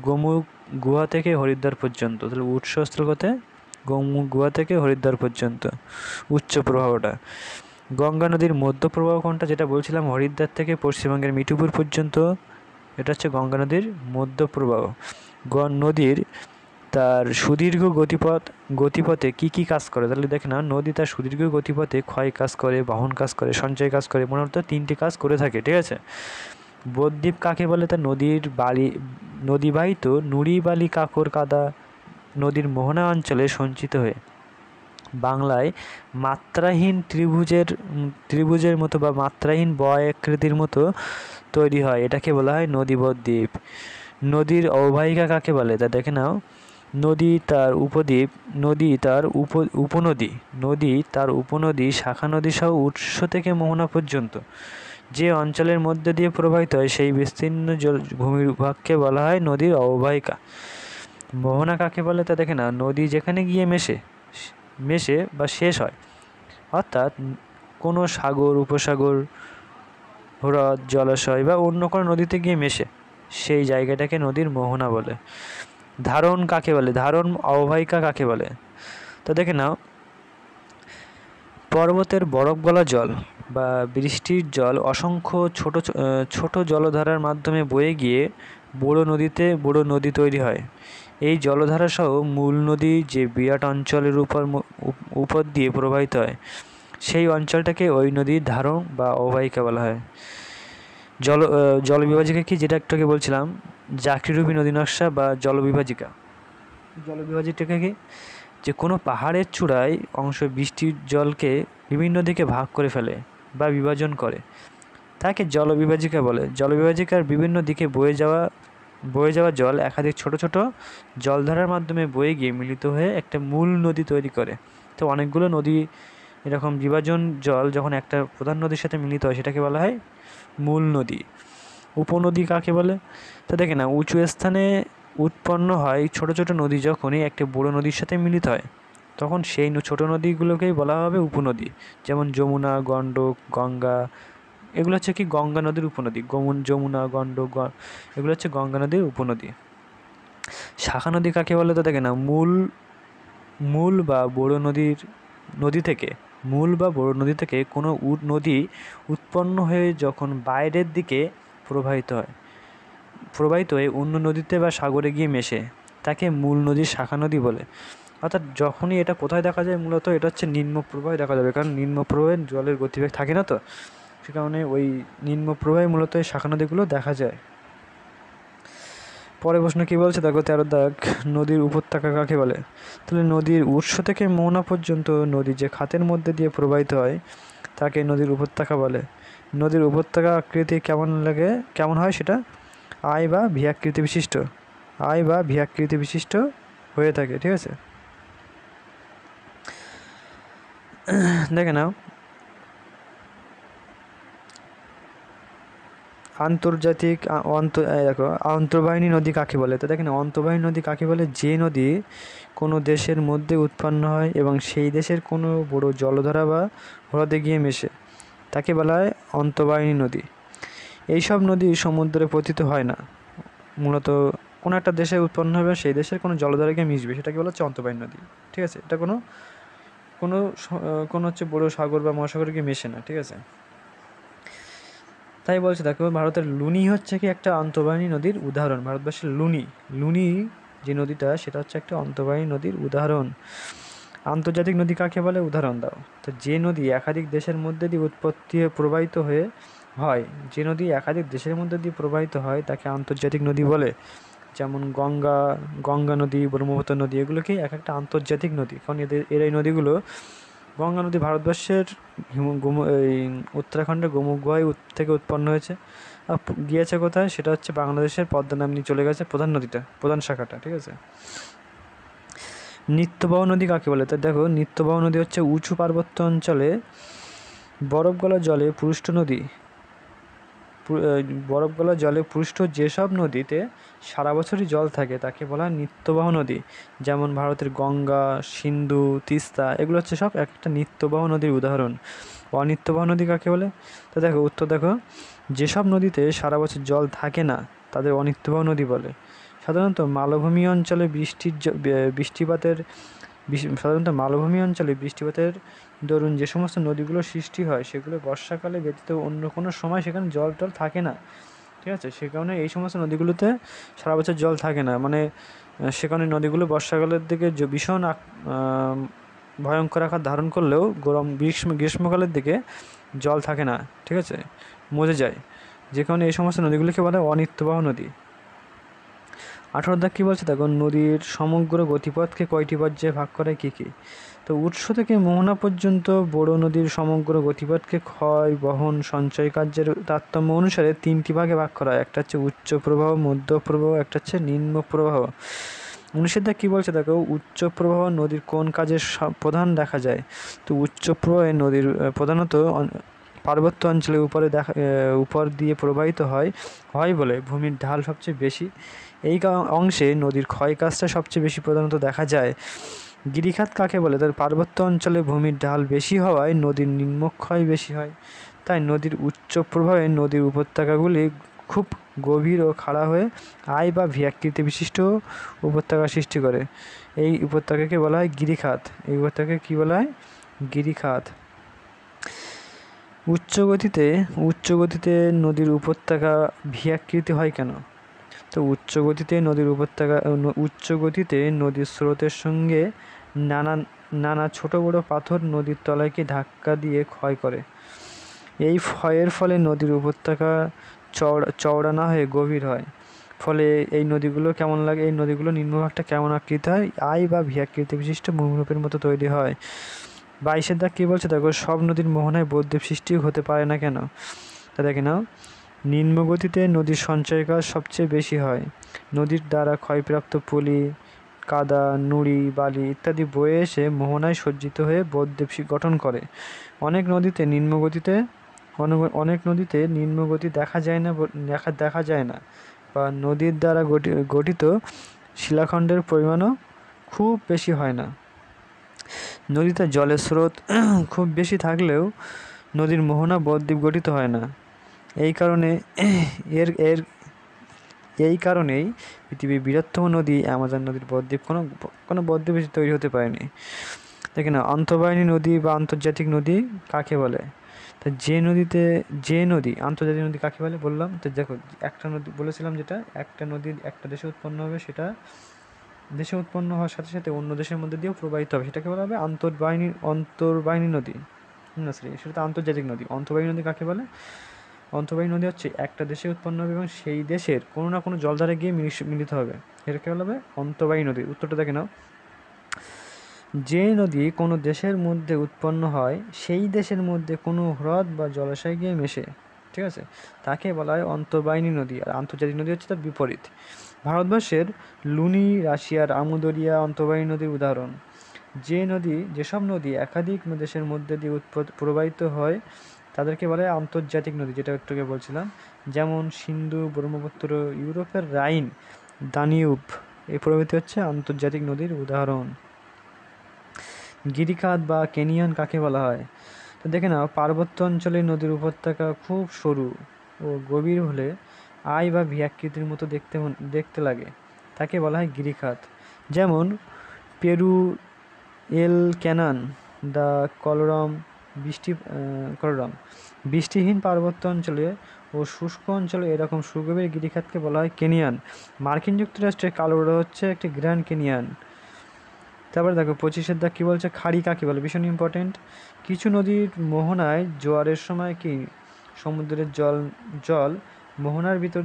গোমুখ গুহা থেকে হরিদ্বার পর্যন্ত। তাহলে উৎসস্থল কোথায়? গোমুখ গুহা থেকে হরিদ্বার পর্যন্ত উচ্চ প্রবাহটা। গঙ্গা নদীর মধ্য প্রবাহ কোনটা, যেটা বলছিলাম হরিদ্বার থেকে পশ্চিমবঙ্গের মিঠুপুর পর্যন্ত, এটা হচ্ছে গঙ্গা নদীর মধ্য প্রবাহ। নদীর তার সুদীর্ঘ গতিপথে কি কাজ করে, তাহলে দেখে না, নদী তার সুদীর্ঘ গতিপথে ক্ষয় কাজ করে, বহন কাজ করে, সঞ্চয় কাজ করে, মূলত 3টি কাজ করে থাকে, ঠিক আছে। বদ্বীপ কাকে বলে? তা নদীবাহিত নুড়ি বালি কাকর কাদা নদীর মোহনা অঞ্চলে সঞ্চিত হয়ে বাংলায় মাত্রাহীন ত্রিভুজের মতো বা মাত্রাহীন বয়াকৃতির মতো তৈরি হয়, এটাকে বলা হয় নদী বদ্বীপ। নদীর অববাহিকা কাকে বলে? তা দেখে নাও, নদী তার উপদ্বীপ, নদী তার উপনদী, শাখা নদী সহ উৎস থেকে মোহনা পর্যন্ত যে অঞ্চলের মধ্যে দিয়ে প্রবাহিত হয় সেই বিস্তীর্ণ ভূমিভাগকে বলা হয় নদীর অববাহিকা। মোহনা কাকে বলে? তা দেখে না, নদী যেখানে গিয়ে মেশে বা শেষ হয়, অর্থাৎ কোনো সাগর, উপসাগর, হ্রদ, জলাশয় বা অন্য কোনো নদীতে গিয়ে মেশে, সেই জায়গাটাকে নদীর মোহনা বলে। ধারণ কাকে বলে? ধারণ অববাহিকা কাকে বলে? তো দেখে নাও, পর্বতের বরফ গলা জল বা বৃষ্টির জল অসংখ্য ছোট জলধারার মাধ্যমে বয়ে গিয়ে বড় নদী তৈরি হয়। এই জলধারা সহ মূল নদী যে বিরাট অঞ্চলের উপর দিয়ে প্রবাহিত হয়, সেই অঞ্চলটাকে ওই নদীর ধারণ বা অববাহিকা বলা হয়। জলবিভাজিকা কি, যেটা একটু আগে বলছিলাম, জাকরিরূপী নদী নকশা বা জলবিভাজিকা। জলবিভাজিকাটা কি? যে কোনো পাহাড়ের চূড়ায় অংশ বৃষ্টির জলকে বিভিন্ন দিকে ভাগ করে ফেলে বা বিভাজন করে, তাকে জলবিভাজিকা বলে। জলবিভাজিকার বিভিন্ন দিকে বয়ে যাওয়া জল একাধিক ছোট ছোট জলধারার মাধ্যমে বয়ে গিয়ে মিলিত হয়ে একটা মূল নদী তৈরি করে। তো অনেকগুলো নদী এরকম বিভাজন জল যখন একটা প্রধান নদীর সাথে মিলিত হয় সেটাকে বলা হয় মূল নদী। উপনদী কাকে বলে? তো দেখে না, উঁচু স্থানে উৎপন্ন হয় ছোট ছোট নদী যখনই একটা বড় নদীর সাথে মিলিত হয়, তখন সেই ছোট নদীগুলোকেই বলা হবে উপনদী। যেমন যমুনা, গণ্ডক, গঙ্গা, এগুলো হচ্ছে কি গঙ্গা নদীর উপনদী। যমুনা, গণ্ডক, এগুলো হচ্ছে গঙ্গা নদীর উপনদী। শাখা নদী কাকে বলে? তো দেখে না, মূল বা বড় নদী থেকে কোনো নদী উৎপন্ন হয়ে যখন বাইরের দিকে প্রবাহিত হয়ে অন্য নদীতে বা সাগরে গিয়ে মেশে, তাকে মূল নদীর শাখা নদী বলে। অর্থাৎ যখনই এটা কোথায় দেখা যায়, মূলত এটা হচ্ছে নিম্ন প্রবাহে দেখা যাবে, কারণ নিম্ন প্রবাহে জলের গতিবেগ থাকে না, তো সে কারণে ওই নিম্ন প্রবাহে মূলত এই শাখা নদীগুলো দেখা যায়। পরে প্রশ্ন কী বলছে দেখো, 13 দাগ, নদীর উপত্যকা কাকে বলে? তাহলে নদীর উৎস থেকে মোহনা পর্যন্ত নদী যে খাতের মধ্যে দিয়ে প্রবাহিত হয় তাকে নদীর উপত্যকা বলে। নদীর উপত্যকা আকৃতি কেমন হয় সেটা আই বা ভি আকৃতি বিশিষ্ট হয়ে থাকে, ঠিক আছে। দেখে নাও, অন্তর্বাহিনী নদী কাকে বলে? তো দেখেন, অন্তর্বাহিনী নদী কাকে বলে? যে নদী কোনো দেশের মধ্যে উৎপন্ন হয় এবং সেই দেশের কোনো বড় জলধারা বা হ্রদে গিয়ে মেশে, তাকে বলা হয় অন্তর্বাহিনী নদী। এইসব নদী সমুদ্রে পতিত হয় না, মূলত কোনো একটা দেশে উৎপন্ন হবে, সেই দেশের কোনো জলধারে গিয়ে মিশবে, সেটাকে বলা হচ্ছে অন্তর্বাহিনী নদী, ঠিক আছে। এটা কোনো হচ্ছে বড় সাগর বা মহাসাগরে গিয়ে মেশে না, ঠিক আছে। তাই বলছে দেখো, ভারতের লুনি হচ্ছে কি একটা অন্তর্বাহিনী নদীর উদাহরণ। ভারতবর্ষের লুনি যে নদীটা, সেটা হচ্ছে একটা অন্তর্বাহিনী নদীর উদাহরণ। আন্তর্জাতিক নদী কাকে বলে? উদাহরণ দাও। তো যে নদী একাধিক দেশের মধ্যে দিয়ে প্রবাহিত হয় তাকে আন্তর্জাতিক নদী বলে। যেমন গঙ্গা নদী, ব্রহ্মপুত্র নদী, এগুলোকে একটা আন্তর্জাতিক নদী, কারণ এই নদীগুলো, গঙ্গা নদী ভারতবর্ষের এই উত্তরাখণ্ডের গোমুখ গুহায় থেকে উৎপন্ন হয়েছে, গিয়েছে কোথায়, সেটা হচ্ছে বাংলাদেশের পদ্মা নাম নিয়ে চলে গেছে প্রধান নদীটা, প্রধান শাখাটা, ঠিক আছে। নিত্যবাহ নদী কাকে বলে? তা দেখো, নিত্যবাহ নদী হচ্ছে উঁচু পার্বত্য অঞ্চলে বরফ গলা জলে পুষ্ট নদী, বরফ গলা জলে পুষ্ট যেসব নদীতে সারা বছরই জল থাকে তাকে বলা হয় নিত্যবাহ নদী। যেমন ভারতের গঙ্গা, সিন্ধু, তিস্তা, এগুলো হচ্ছে সব এক একটা নিত্যবাহ নদীর উদাহরণ। অনিত্যবাহ নদী কাকে বলে? তো দেখো উত্তর দেখো, যেসব নদীতে সারা বছর জল থাকে না তাদের অনিত্যবাহ নদী বলে। সাধারণত মালভূমি অঞ্চলে সাধারণত মালভূমি অঞ্চলে বৃষ্টিপাতের দরুন যে সমস্ত নদীগুলো সৃষ্টি হয় সেগুলো বর্ষাকালে ব্যতীত অন্য কোনো সময় সেখানে জল টল থাকে না, ঠিক আছে। সে কারণে এই সমস্ত নদীগুলোতে সারা বছর জল থাকে না, মানে সে কারণে নদীগুলো বর্ষাকালের দিকে ভীষণ ভয়ঙ্কর আকার ধারণ করলেও গ্রীষ্মকালের দিকে জল থাকে না, ঠিক আছে, মজে যায়। যে কারণে এই সমস্ত নদীগুলিকে বলা হয় অনিত্যবাহ নদী। 18 দাগ কী বলছে দেখো, নদীর সমগ্র গতিপথকে কয়টি পর্যায়ে ভাগ করে কী কী? তো উৎস থেকে মোহনা পর্যন্ত বড় নদীর সমগ্র গতিপথকে ক্ষয়, বহন, সঞ্চয় কার্যের তারতম্য অনুসারে 3টি ভাগে ভাগ করা হয়। একটা হচ্ছে উচ্চ প্রবাহ, মধ্য প্রবাহ, একটা হচ্ছে নিম্ন প্রবাহ। 19 দাগ কী বলছে দেখো, উচ্চ প্রবাহ নদীর কোন কাজের প্রধান দেখা যায়? তো উচ্চ প্রবাহে নদীর প্রধানত পার্বত্য অঞ্চলে উপর দিয়ে প্রবাহিত হয় বলে ভূমির ঢাল সবচেয়ে বেশি। এই অংশে নদীর ক্ষয় কাজটা সবচেয়ে বেশি প্রধানত দেখা যায়। গিরিখাত কাকে বলে? তার পার্বত্য অঞ্চলে ভূমির ঢাল বেশি হওয়ায় নদীর নিম্নক্ষয় বেশি হয়। তাই নদীর উচ্চ প্রবাহে নদীর উপত্যকাগুলি খুব গভীর ও খাড়া হয়ে আই বা ভি-আকৃতি বিশিষ্ট উপত্যকা সৃষ্টি করে। এই উপত্যকাকে বলা হয় গিরিখাত। এই উপত্যকাকে কী বলা হয়? গিরিখাত। উচ্চ গতিতে নদীর উপত্যকা ভি-আকৃতি হয় কেন? তো উচ্চ গতিতে নদীর স্রোতের সঙ্গে নানা ছোট বড় পাথর নদীর তলাকে ধাক্কা দিয়ে ক্ষয় করে। এই ক্ষয়ের ফলে নদীর উপত্যকা চওড়া না হয়ে গভীর হয়। ফলে এই নদীগুলো কেমন লাগে? এই নদীগুলো নিম্নভাগটা কেমন আকৃতি হয়? আই বা ভি আকৃতি বিশিষ্ট ভূমিরূপের মতো তৈরি হয়। 22 দাগ কী বলছে দেখো, সব নদীর মোহনায় বদ্বীপ সৃষ্টি হতে পারে না কেন? তা দেখে নাও, নিম্ন গতিতে নদীর সঞ্চয় কাজ সবচেয়ে বেশি হয়। নদীর দ্বারা ক্ষয়প্রাপ্ত পলি, কাদা, নুড়ি, বালি ইত্যাদি বয়ে এসে মোহনায় সজ্জিত হয়ে বদ্বীপ গঠন করে। অনেক নদীতে নিম্ন গতি দেখা যায় না বা নদীর দ্বারা গঠিত শিলাখণ্ডের পরিমাণও খুব বেশি হয় না। নদীতে জলের স্রোত খুব বেশি থাকলেও নদীর মোহনা বদ্বীপ গঠিত হয় না। এই কারণেই পৃথিবীর বৃহত্তম নদী অ্যামাজন নদীর বদ্বীপ কোনো বদ্বীপ তৈরি হতে পারেনি। দেখে না, আন্তঃবাহিনী নদী বা আন্তর্জাতিক নদী কাকে বলে? তা যে নদী আন্তর্জাতিক নদী কাকে বলে বললাম তো। দেখো, একটা নদী বলেছিলাম, যেটা একটা নদী একটা দেশে উৎপন্ন হবে, সেটা দেশে উৎপন্ন হওয়ার সাথে সাথে অন্য দেশের মধ্যে দিয়েও প্রবাহিত হবে, সেটাকে বলা হবে অন্তর্বাহিনী নদী। না সরি, সেটা তো আন্তর্জাতিক নদী। অন্তর্বাহিনী নদী কাকে বলে? অন্তর্বাহিনী নদী হচ্ছে একটা দেশে উৎপন্ন হবে এবং সেই দেশের কোনো না কোনো জলধারে গিয়ে মিলিত হবে, এটাকে বলা হবে অন্তর্বাহিনী নদী। উত্তরটা দেখে নাও, যে নদী কোনো দেশের মধ্যে উৎপন্ন হয় সেই দেশের মধ্যে কোনো হ্রদ বা জলাশয় গিয়ে মেশে, ঠিক আছে, তাকে বলা হয় অন্তর্বাহিনী নদী। আর আন্তর্জাতিক নদী হচ্ছে তার বিপরীত। ভারতবর্ষের লুনি, রাশিয়ার আমুদরিয়া অন্তর্বাহিনী নদীর উদাহরণ। যেসব নদী একাধিক দেশের মধ্যে দিয়ে প্রবাহিত হয় তাদেরকে বলা হয় আন্তর্জাতিক নদী, যেটা একটু আগে বলছিলাম। যেমন সিন্ধু, ব্রহ্মপুত্র, ইউরোপের রাইন, দানিউব এই প্রভৃতি হচ্ছে আন্তর্জাতিক নদীর উদাহরণ। গিরিখাত বা ক্যানিয়ন কাকে বলা হয়? তো দেখে নাও, পার্বত্য অঞ্চলে নদীর উপত্যকা খুব সরু ও গভীর হলে আই বা ভি আকৃতির মতো দেখতে লাগে, তাকে বলা হয় গিরিখাত। যেমন পেরু এল ক্যানান, দ্য কলোরাম, বৃষ্টিহীন পার্বত্য অঞ্চলে ও শুষ্ক অঞ্চলে এরকম সুগভীর গিরিখাতকে বলা হয় ক্যানিয়ন। মার্কিন যুক্তরাষ্ট্রের কালোরা হচ্ছে একটি গ্র্যান্ড ক্যানিয়ন। তারপরে দেখো 25 দাগ কী বলছে, খাড়ি কাকে বলে? ভীষণ ইম্পর্টেন্ট। কিছু নদীর মোহনায় জোয়ারের সময় কি সমুদ্রের জল মোহনার ভিতর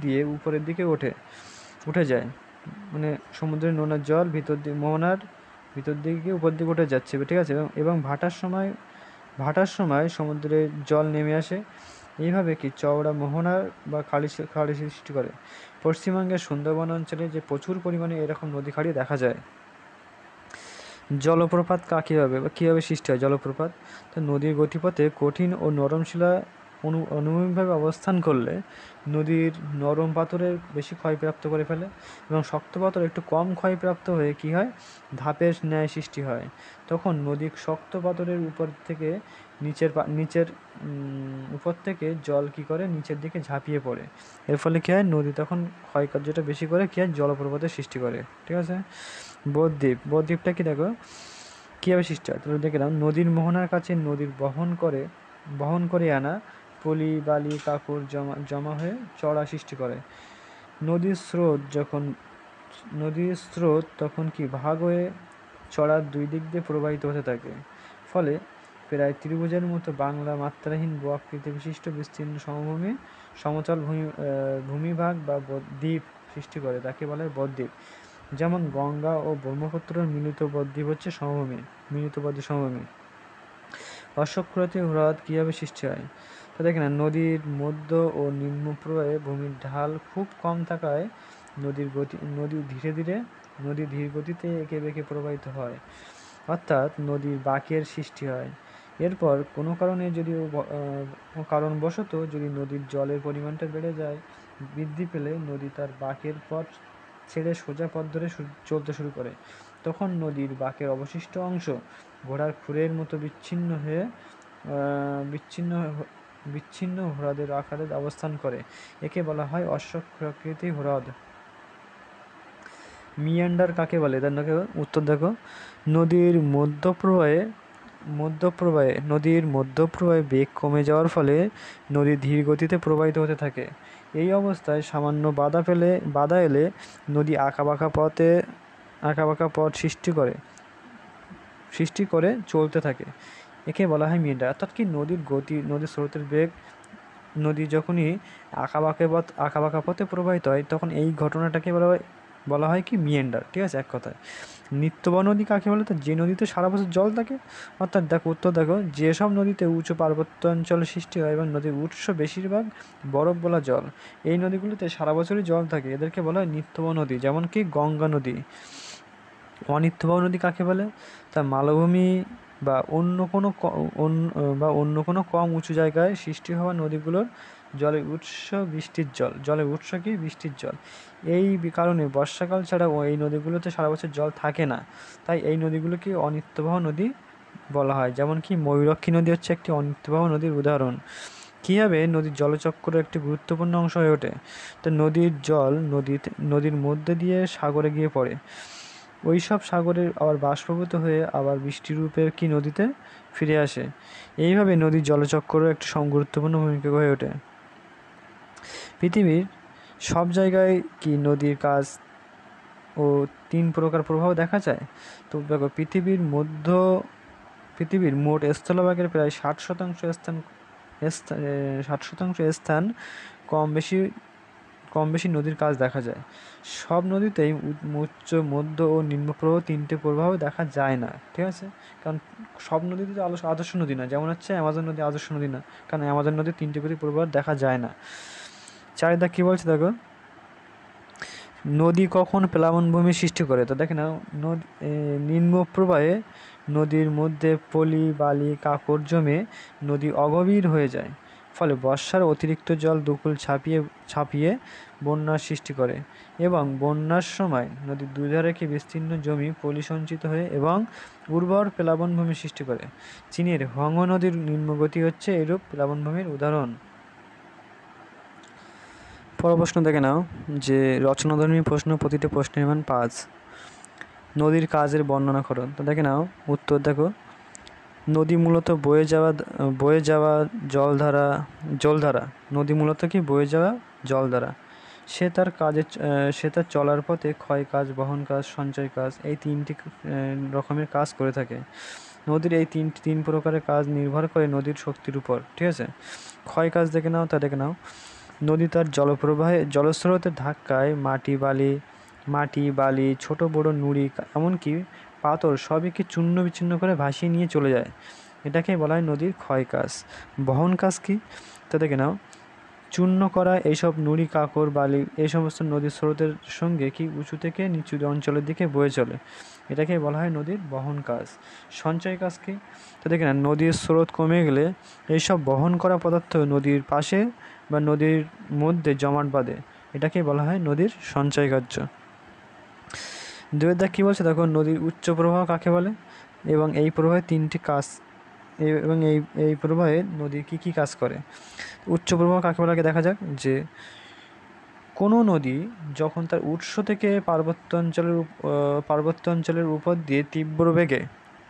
দিয়ে উপরের দিকে উঠে যায়, মানে সমুদ্রের নোনার জল মোহনার ভিতর দিকে উপর দিকে উঠে যাচ্ছে, ঠিক আছে। এবং ভাটার সময় ভাটার সময় সমুদ্রে জল নেমে আসে, এইভাবে কি চওড়া মোহনার বা খাড়ি সৃষ্টি করে। পশ্চিমবঙ্গের সুন্দরবন অঞ্চলে যে প্রচুর পরিমাণে এরকম নদী খাড়ি দেখা যায়। জলপ্রপাত কীভাবে বা কীভাবে সৃষ্টি হয় জলপ্রপাত? তো নদীর গতিপথে কঠিন ও নরম শিলা অনুভূমিকভাবে অবস্থান করলে নদীর নরম পাথরের বেশি ক্ষয়প্রাপ্ত করে ফেলে এবং শক্ত পাথর একটু কম ক্ষয়প্রাপ্ত হয়ে কী হয়, ধাপের ন্যায় সৃষ্টি হয়। তখন নদীর শক্ত পাথরের উপর থেকে নিচের উপর থেকে জল কী করে নিচের দিকে ঝাঁপিয়ে পড়ে। এর ফলে কী হয়, নদী তখন ক্ষয়কার্যটা বেশি করে কী হয়, জলপ্রপাতের সৃষ্টি করে। ঠিক আছে। বদ্বীপটা কি দেখো কীভাবে সৃষ্টি হয় তাহলে দেখে নাও। নদীর মোহনার কাছে নদীর বহন করে আনা পলি বালি কাকড় জমা হয়ে চড়া সৃষ্টি করে। নদীর স্রোত তখন কি ভাগ হয়ে চড়ার দুই দিক দিয়ে প্রবাহিত হতে থাকে। ফলে প্রায় ত্রিভুজের মতো বাংলা মাত্রাহীন আকৃতি বিশিষ্ট বিস্তীর্ণ সমতল ভূমিভাগ বা দ্বীপ সৃষ্টি করে। তাকে বলা হয় বদ্বীপ। যেমন গঙ্গা ও ব্রহ্মপুত্রের মিলিত বদ্বীপ হচ্ছে সমভূমি। অশ্বক্ষুরাতি হ্রদ কীভাবে সৃষ্টি হয়? তো দেখেন নদীর মধ্য ও নিম্ন প্রবাহে ভূমির ঢাল খুব কম থাকায় নদী ধীর গতিতে এঁকে বেঁকে প্রবাহিত হয়, অর্থাৎ নদীর বাঁকের সৃষ্টি হয়। এরপর কোনো কারণবশত যদি নদীর জলের পরিমাণটা বেড়ে যায়, বৃদ্ধি পেলে নদী তার বাঁকের পথ ছেড়ে সোজা পথ ধরে চলতে শুরু করে। তখন নদীর বাঁকের অবশিষ্ট অংশ ঘোড়ার খুরের মতো বিচ্ছিন্ন হ্রদের আকারে অবস্থান করে। একে বলা হয় অশ্বক্ষুরাকৃতি হ্রদ। মিয়ান্ডার কাকে বলে? উত্তর দেখো। নদীর মধ্যপ্রবাহে বেগ কমে যাওয়ার ফলে নদী ধীর গতিতে প্রবাহিত হতে থাকে। এই অবস্থায় সামান্য বাধা এলে নদী আঁকাবাঁকা পথ সৃষ্টি করে চলতে থাকে। একে বলা হয় মিয়ান্ডার। অর্থাৎ কি নদীর স্রোতের বেগ, নদী যখনই আঁকাবাঁকা পথে প্রবাহিত হয় তখন এই ঘটনাটাকে বলা হয় কি মিয়ান্ডার। ঠিক আছে, এক কথায়। নিত্যবন নদী কাকে বলে? তো যে নদীতে সারা বছর জল থাকে, অর্থাৎ উত্তর দেখো, যেসব নদীতে উঁচু পার্বত্য অঞ্চলে সৃষ্টি হয় এবং নদীর উৎস বেশিরভাগ বরফ বলা জল, এই নদীগুলিতে সারা বছরই জল থাকে, এদেরকে বলা হয় নিত্যবন নদী। যেমন কি গঙ্গা নদী। অনিত্যবহ নদী কাকে বলে? তা মালভূমি বা অন্য কোনো কম উঁচু জায়গায় সৃষ্টি হওয়া নদীগুলোর জলের উৎস কি বৃষ্টির জল। এই কারণে বর্ষাকাল ছাড়াও এই নদীগুলোতে সারা বছর জল থাকে না, তাই এই নদীগুলোকে অনিত্যবহ নদী বলা হয়। যেমন কি ময়ূরক্ষী নদী হচ্ছে একটি অনিত্যবহ নদীর উদাহরণ। কীভাবে নদীর জলচক্রের একটি গুরুত্বপূর্ণ অংশ হয়ে ওঠে? তো নদীর জল নদীর মধ্যে দিয়ে সাগরে গিয়ে পড়ে। ওই সব সাগরের আবার বাষ্পীভূত হয়ে আবার বৃষ্টিরূপে কি নদীতে ফিরে আসে। এইভাবে নদীর জলচক্রও একটি গুরুত্বপূর্ণ ভূমিকা হয়ে ওঠে। পৃথিবীর সব জায়গায় কি নদীর কাজ ও 3 প্রকার প্রভাব দেখা যায়? তো দেখো, পৃথিবীর মোট স্থলভাগের প্রায় 60% স্থান কম বেশি নদীর কাজ দেখা যায়। সব নদীতেই উচ্চ, মধ্য ও নিম্ন প্রবাহ 3টে প্রবাহ দেখা যায় না। ঠিক আছে, কারণ সব নদীতে তো আদর্শ নদী না। যেমন হচ্ছে অ্যামাজন নদী আদর্শ নদী না, কারণ অ্যামাজন নদীর 3টে করে প্রবাহ দেখা যায় না। চারিদা কী বলছে দেখো, নদী কখন প্লাবনভূমি সৃষ্টি করে? তো দেখে নাও, নিম্ন প্রবাহে নদীর মধ্যে পলি বালি কাকড় জমে নদী অগভীর হয়ে যায়। ফলে বর্ষার অতিরিক্ত জল দুকুল ছাপিয়ে বন্যার সৃষ্টি করে এবং বন্যার সময় নদীর দুধারে কি বিস্তীর্ণ জমি পলি সঞ্চিত হয়ে এবং উর্বর প্লাবনভূমি সৃষ্টি করে। চীনের হংহো নদীর নিম্নগতি হচ্ছে এরূপ প্লাবনভূমির উদাহরণ। পর প্রশ্ন দেখে নাও যে রচনাধর্মী প্রশ্ন, প্রতিটি প্রশ্নের মান 5। নদীর কাজের বর্ণনা করো। তো দেখে নাও, উত্তর দেখো, নদী মূলত বয়ে যাওয়া জলধারা। নদী মূলত কি বয়ে যাওয়া জলধারা। সে তার চলার পথে ক্ষয় কাজ, বহন কাজ, সঞ্চয় কাজ, এই 3টি রকমের কাজ করে থাকে। নদীর এই তিন প্রকারের কাজ নির্ভর করে নদীর শক্তির উপর। ঠিক আছে। ক্ষয় কাজ দেখে নাও, নদী তার জলস্রোতের ধাক্কায় মাটি বালি ছোট বড় নুড়ি এমনকি পাথর সবই কি চূর্ণ বিচ্ছিন্ন করে ভাসিয়ে নিয়ে চলে যায়। এটাকেই বলা হয় নদীর ক্ষয় কাজ। বহন কাজ কি? তো দেখে নাও, চূর্ণ করা এইসব নুড়ি, কাকড়, বালি এই সমস্ত নদীর স্রোতের সঙ্গে কি উঁচু থেকে নিচু অঞ্চলের দিকে বয়ে চলে, এটাকে বলা হয় নদীর বহন কাজ। সঞ্চয় কাজ কি? তো দেখে না, নদীর স্রোত কমে গেলে এইসব বহন করা পদার্থ নদীর পাশে বা নদীর মধ্যে জমাট বাঁধে, এটাকে বলা হয় নদীর সঞ্চয় কার্য। দুয়ের দাগ কী বলছে দেখো, নদীর উচ্চ প্রবাহ কাকে বলে এবং এই প্রবাহে তিনটি কাজ এবং এই প্রবাহে নদী কী কী কাজ করে। উচ্চ প্রবাহ কাকে বলে আগে দেখা যাক। যে কোনো নদী যখন তার উৎস থেকে পার্বত্য অঞ্চলের উপর দিয়ে তীব্র বেগে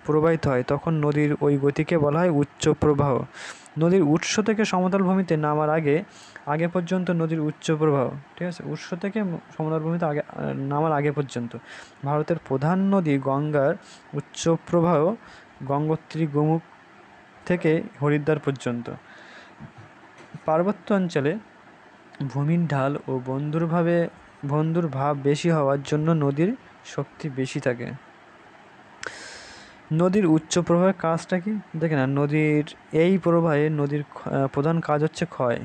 প্রবাহিত হয় তখন নদীর ওই গতিকে বলা হয় উচ্চ প্রবাহ। নদীর উৎস থেকে সমতল ভূমিতে নামার আগে পর্যন্ত নদীর উচ্চ প্রবাহ, ঠিক আছে, উৎস থেকে সমতল ভূমিতে নামার আগে পর্যন্ত। ভারতের প্রধান নদী গঙ্গার উচ্চ প্রবাহ গঙ্গোত্রী, গোমুখ থেকে হরিদ্বার পর্যন্ত। পার্বত্য অঞ্চলে ভূমির ঢাল ও বন্ধুর ভাব বেশি হওয়ার জন্য নদীর শক্তি বেশি থাকে। নদীর উচ্চ প্রবাহের কাজটা কি? দেখে না, নদীর এই প্রবাহে নদীর প্রধান কাজ হচ্ছে ক্ষয়।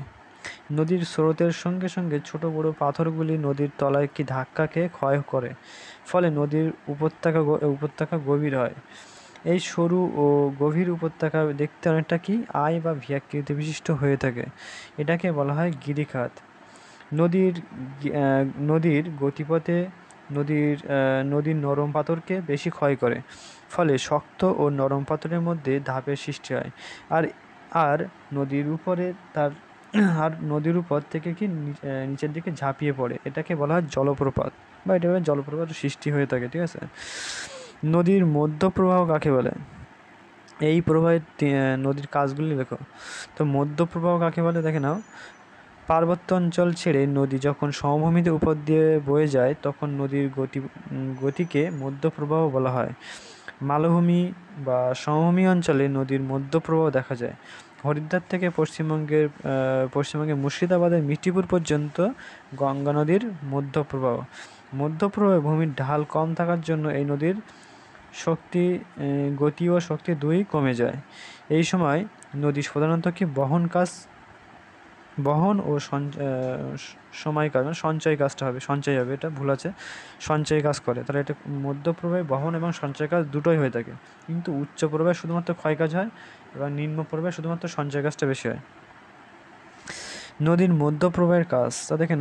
নদীর স্রোতের সঙ্গে সঙ্গে ছোট বড় পাথরগুলি নদীর তলায় কি ধাক্কা খেয়ে ক্ষয় করে, ফলে নদীর উপত্যকা গভীর হয়। এই সরু ও গভীর উপত্যকা দেখতে অনেকটা কি আই বা ভিয়াকৃতি বিশিষ্ট হয়ে থাকে, এটাকে বলা হয় গিরিখাত। নদীর গতিপথে নদীর নরম পাথরকে বেশি ক্ষয় করে, ফলে শক্ত ও নরম পাথরের মধ্যে ধাপের সৃষ্টি হয়। আর নদীর উপর থেকে কি নিচের দিকে ঝাঁপিয়ে পড়ে, এটাকে বলা হয় জলপ্রপাত বা এটা জলপ্রপাত সৃষ্টি হয়ে থাকে, ঠিক আছে। নদীর মধ্যপ্রবাহ কাকে বলে? এই প্রবাহে নদীর কাজগুলি লেখো। তো মধ্যপ্রবাহ কাকে বলে দেখে নাও, পার্বত্য অঞ্চল ছেড়ে নদী যখন সমভূমিতে উপর দিয়ে বয়ে যায় তখন নদীর গতিকে মধ্যপ্রবাহ বলা হয়। মালভূমি বা সমভূমি অঞ্চলে নদীর মধ্যপ্রবাহ দেখা যায়। হরিদ্বার থেকে পশ্চিমবঙ্গের মুর্শিদাবাদের মিঠিপুর পর্যন্ত গঙ্গা নদীর মধ্যপ্রবাহে ভূমির ঢাল কম থাকার জন্য এই নদীর গতি ও শক্তি দুই কমে যায়। এই সময় নদী সাধারণত কি বহন ও সঞ্চয় কাজটা হবে, সঞ্চয় হবে, এটা ভুল আছে, সঞ্চয় কাজ করে। তাহলে এটা মধ্যপ্রবাহে বহন এবং সঞ্চয় কাজ দুটোই হয়ে থাকে, কিন্তু উচ্চ প্রবাহে শুধুমাত্র ক্ষয় কাজ হয় এবং নিম্ন প্রবাহে শুধুমাত্র সঞ্চয় কাজটা বেশি হয়। নদীর মধ্যপ্রবাহের কাজ তা দেখে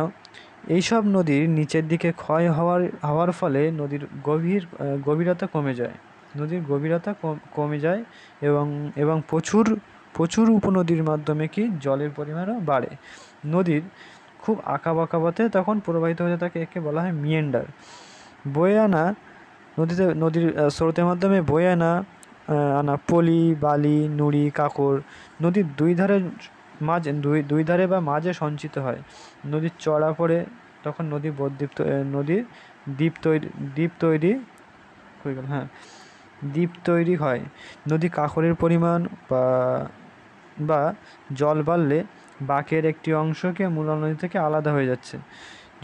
নাও, এইসব নদীর নিচের দিকে ক্ষয় হওয়ার ফলে নদীর গভীরতা কমে যায়। নদীর গভীরতা কমে যায় এবং প্রচুর উপনদীর মাধ্যমে কি জলের পরিমাণও বাড়ে। নদীর খুব আঁকাবাঁকা পথে তখন প্রবাহিত হতে থাকে, একে বলা হয় মিয়েন্ডার। বয়ে আনা নদীর স্রোতের মাধ্যমে বয়ে আনা পলি, বালি, নুড়ি, কাকড় নদীর দুই ধারে বা মাঝে সঞ্চিত হয়। নদীর চড়া পড়ে তখন নদীর দ্বীপ তৈরি হয়। নদী কাকরের পরিমাণ বা জল বাড়লে বাঁকের একটি অংশকে মূল নদী থেকে আলাদা হয়ে যাচ্ছে।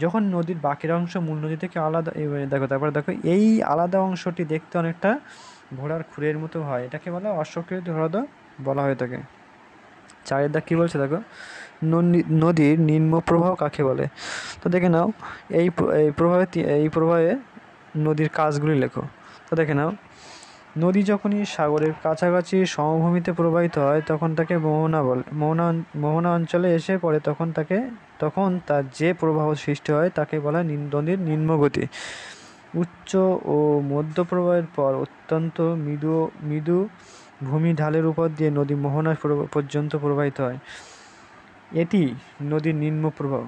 যখন নদীর বাঁকের অংশ মূল নদী থেকে আলাদা, দেখো এই আলাদা অংশটি দেখতে অনেকটা ঘোড়ার খুরের মতো হয়, এটাকে বলা অশ্বকৃত হ্রদ বলা হয়ে থাকে। চারের দাগ কী বলছে দেখো, নদীর নিম্ন প্রবাহ কাকে বলে? তো দেখে নাও, এই প্রবাহে নদীর কাজগুলি লেখো। তো দেখে নাও, নদী যখনই সাগরের কাছাকাছি সমভূমিতে প্রবাহিত হয় তখন তাকে মোহনা অঞ্চলে এসে পড়ে তখন তার যে প্রবাহ সৃষ্টি হয় তাকে বলা হয় নদীর নিম্নগতি। উচ্চ ও মধ্য প্রবাহের পর অত্যন্ত মৃদু ভূমি ঢালের উপর দিয়ে নদী মোহনা পর্যন্ত প্রবাহিত হয়, এটি নদীর নিম্ন প্রবাহ।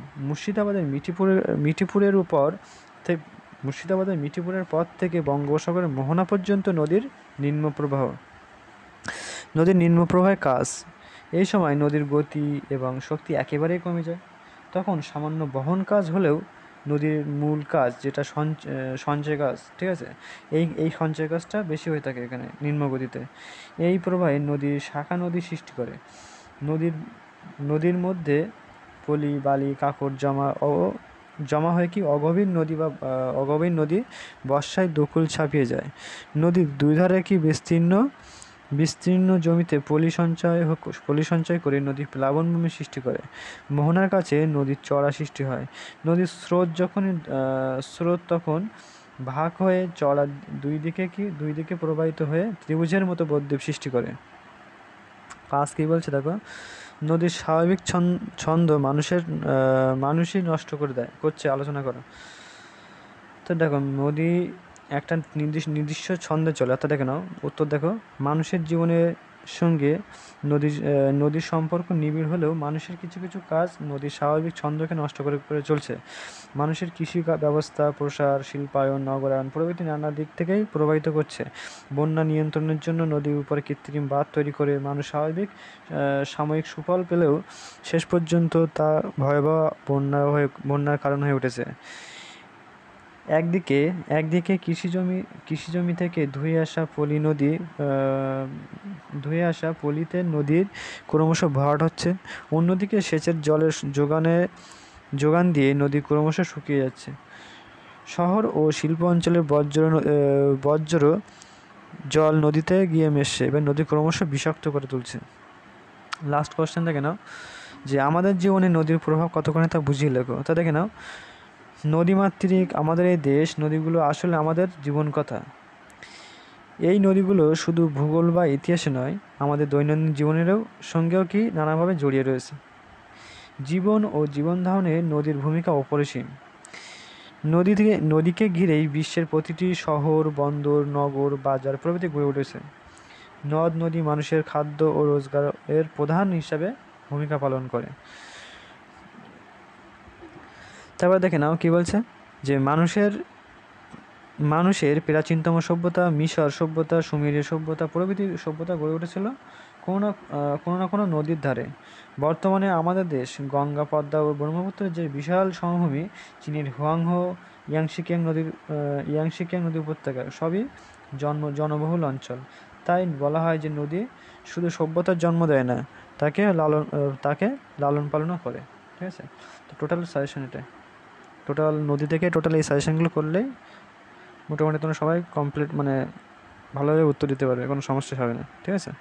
মুর্শিদাবাদের পর থেকে বঙ্গোপসাগরের মোহনা পর্যন্ত নদীর নিম্ন প্রবাহ। নদীর নিম্ন প্রবাহের কাজ, এই সময় নদীর গতি এবং শক্তি একেবারেই কমে যায়। তখন সামান্য বহন কাজ হলেও নদীর মূল কাজ যেটা সঞ্চয় কাজ, ঠিক আছে, এই সঞ্চয় কাজটা বেশি হয়ে থাকে এখানে নিম্ন গতিতে। এই প্রবাহে নদীর শাখা নদী সৃষ্টি করে। নদীর মধ্যে পলি, বালি, কাকড় জমা ও জমা হয়ে কি অগভীর নদী বা অগভীর নদী বর্ষায় দোকুল ছাপিয়ে যায়। নদীর দুই ধারে কি বিস্তীর্ণ জমিতে পলি সঞ্চয় করে নদীর প্লাবনভূমি সৃষ্টি করে। মোহনার কাছে নদীর চড়া সৃষ্টি হয়। নদীর স্রোত তখন ভাগ হয়ে চড়া দুই দিকে প্রবাহিত হয়ে ত্রিভুজের মতো বদ্বীপ সৃষ্টি করে। পাঁচ কি বলছে দেখো, নদীর স্বাভাবিক ছন্দ মানুষই নষ্ট করছে, আলোচনা করো। তো দেখো, নদী একটা নির্দিষ্ট ছন্দে চলে, অর্থাৎ দেখে নাও উত্তর দেখো, মানুষের জীবনের সঙ্গে নদীর সম্পর্ক নিবিড় হলেও মানুষের কিছু কিছু কাজ নদীর স্বাভাবিক ছন্দকে নষ্ট করে করে চলছে। মানুষের কৃষি ব্যবস্থা, প্রসার, শিল্পায়ন, নগরায়ন প্রভৃতি নানা দিক থেকেই প্রভাবিত করছে। বন্যা নিয়ন্ত্রণের জন্য নদীর উপরে কৃত্রিম বাঁধ তৈরি করে মানুষ সাময়িক সুফল পেলেও শেষ পর্যন্ত তা ভয়াবহ বন্যার কারণ হয়ে উঠেছে। একদিকে কৃষিজমি থেকে ধুয়ে আসা পলিতে নদীর ক্রমশ ভরাট হচ্ছে, অন্যদিকে সেচের জলের যোগান দিয়ে নদী ক্রমশ শুকিয়ে যাচ্ছে। শহর ও শিল্প অঞ্চলের বর্জ্য জল নদীতে গিয়ে মেশছে, এবার নদী ক্রমশ বিষাক্ত করে তুলছে। লাস্ট কোয়েশ্চেন দেখে নাও, যে আমাদের জীবনে নদীর প্রভাব কতখানি তা বুঝিয়ে লেখো। তা দেখে নাও, নদীমাতৃক আমাদের এই দেশ, নদীগুলো আসলে আমাদের জীবন কথা। এই নদীগুলো শুধু ভূগোল বা ইতিহাসে নয়, আমাদের দৈনন্দিন জীবনেরও সঙ্গেও কি নানাভাবে জড়িয়ে রয়েছে। জীবন ও জীবন ধারণে নদীর ভূমিকা অপরিসীম। নদীকে ঘিরেই বিশ্বের প্রতিটি শহর, বন্দর, নগর, বাজার প্রভৃতি গড়ে উঠেছে। নদ নদী মানুষের খাদ্য ও রোজগারের প্রধান হিসাবে ভূমিকা পালন করে। তারপর দেখে নাও কি বলছে, যে মানুষের প্রাচীনতম সভ্যতা, মিশর সভ্যতা, সুমেরীয় সভ্যতা প্রভৃতি সভ্যতা গড়ে উঠেছিল কোনো না কোনো নদীর ধারে। বর্তমানে আমাদের দেশ গঙ্গা, পদ্মা ও ব্রহ্মপুত্রের যে বিশাল সমভূমি, চীনের হুয়াংহো, ইয়াংশিকিয়াং নদী উপত্যকা সবই জনবহুল অঞ্চল। তাই বলা হয় যে নদী শুধু সভ্যতার জন্ম দেয় না, তাকে লালন পালনও করে। ঠিক আছে, তো টোটাল সাজেশন এটাই। নদী থেকে এই সাজেশনগুলো করলেই মোটামুটি তোমরা সবাই কমপ্লিট, ভালোভাবে উত্তর দিতে পারবে, কোনো সমস্যা হবে না। ঠিক আছে।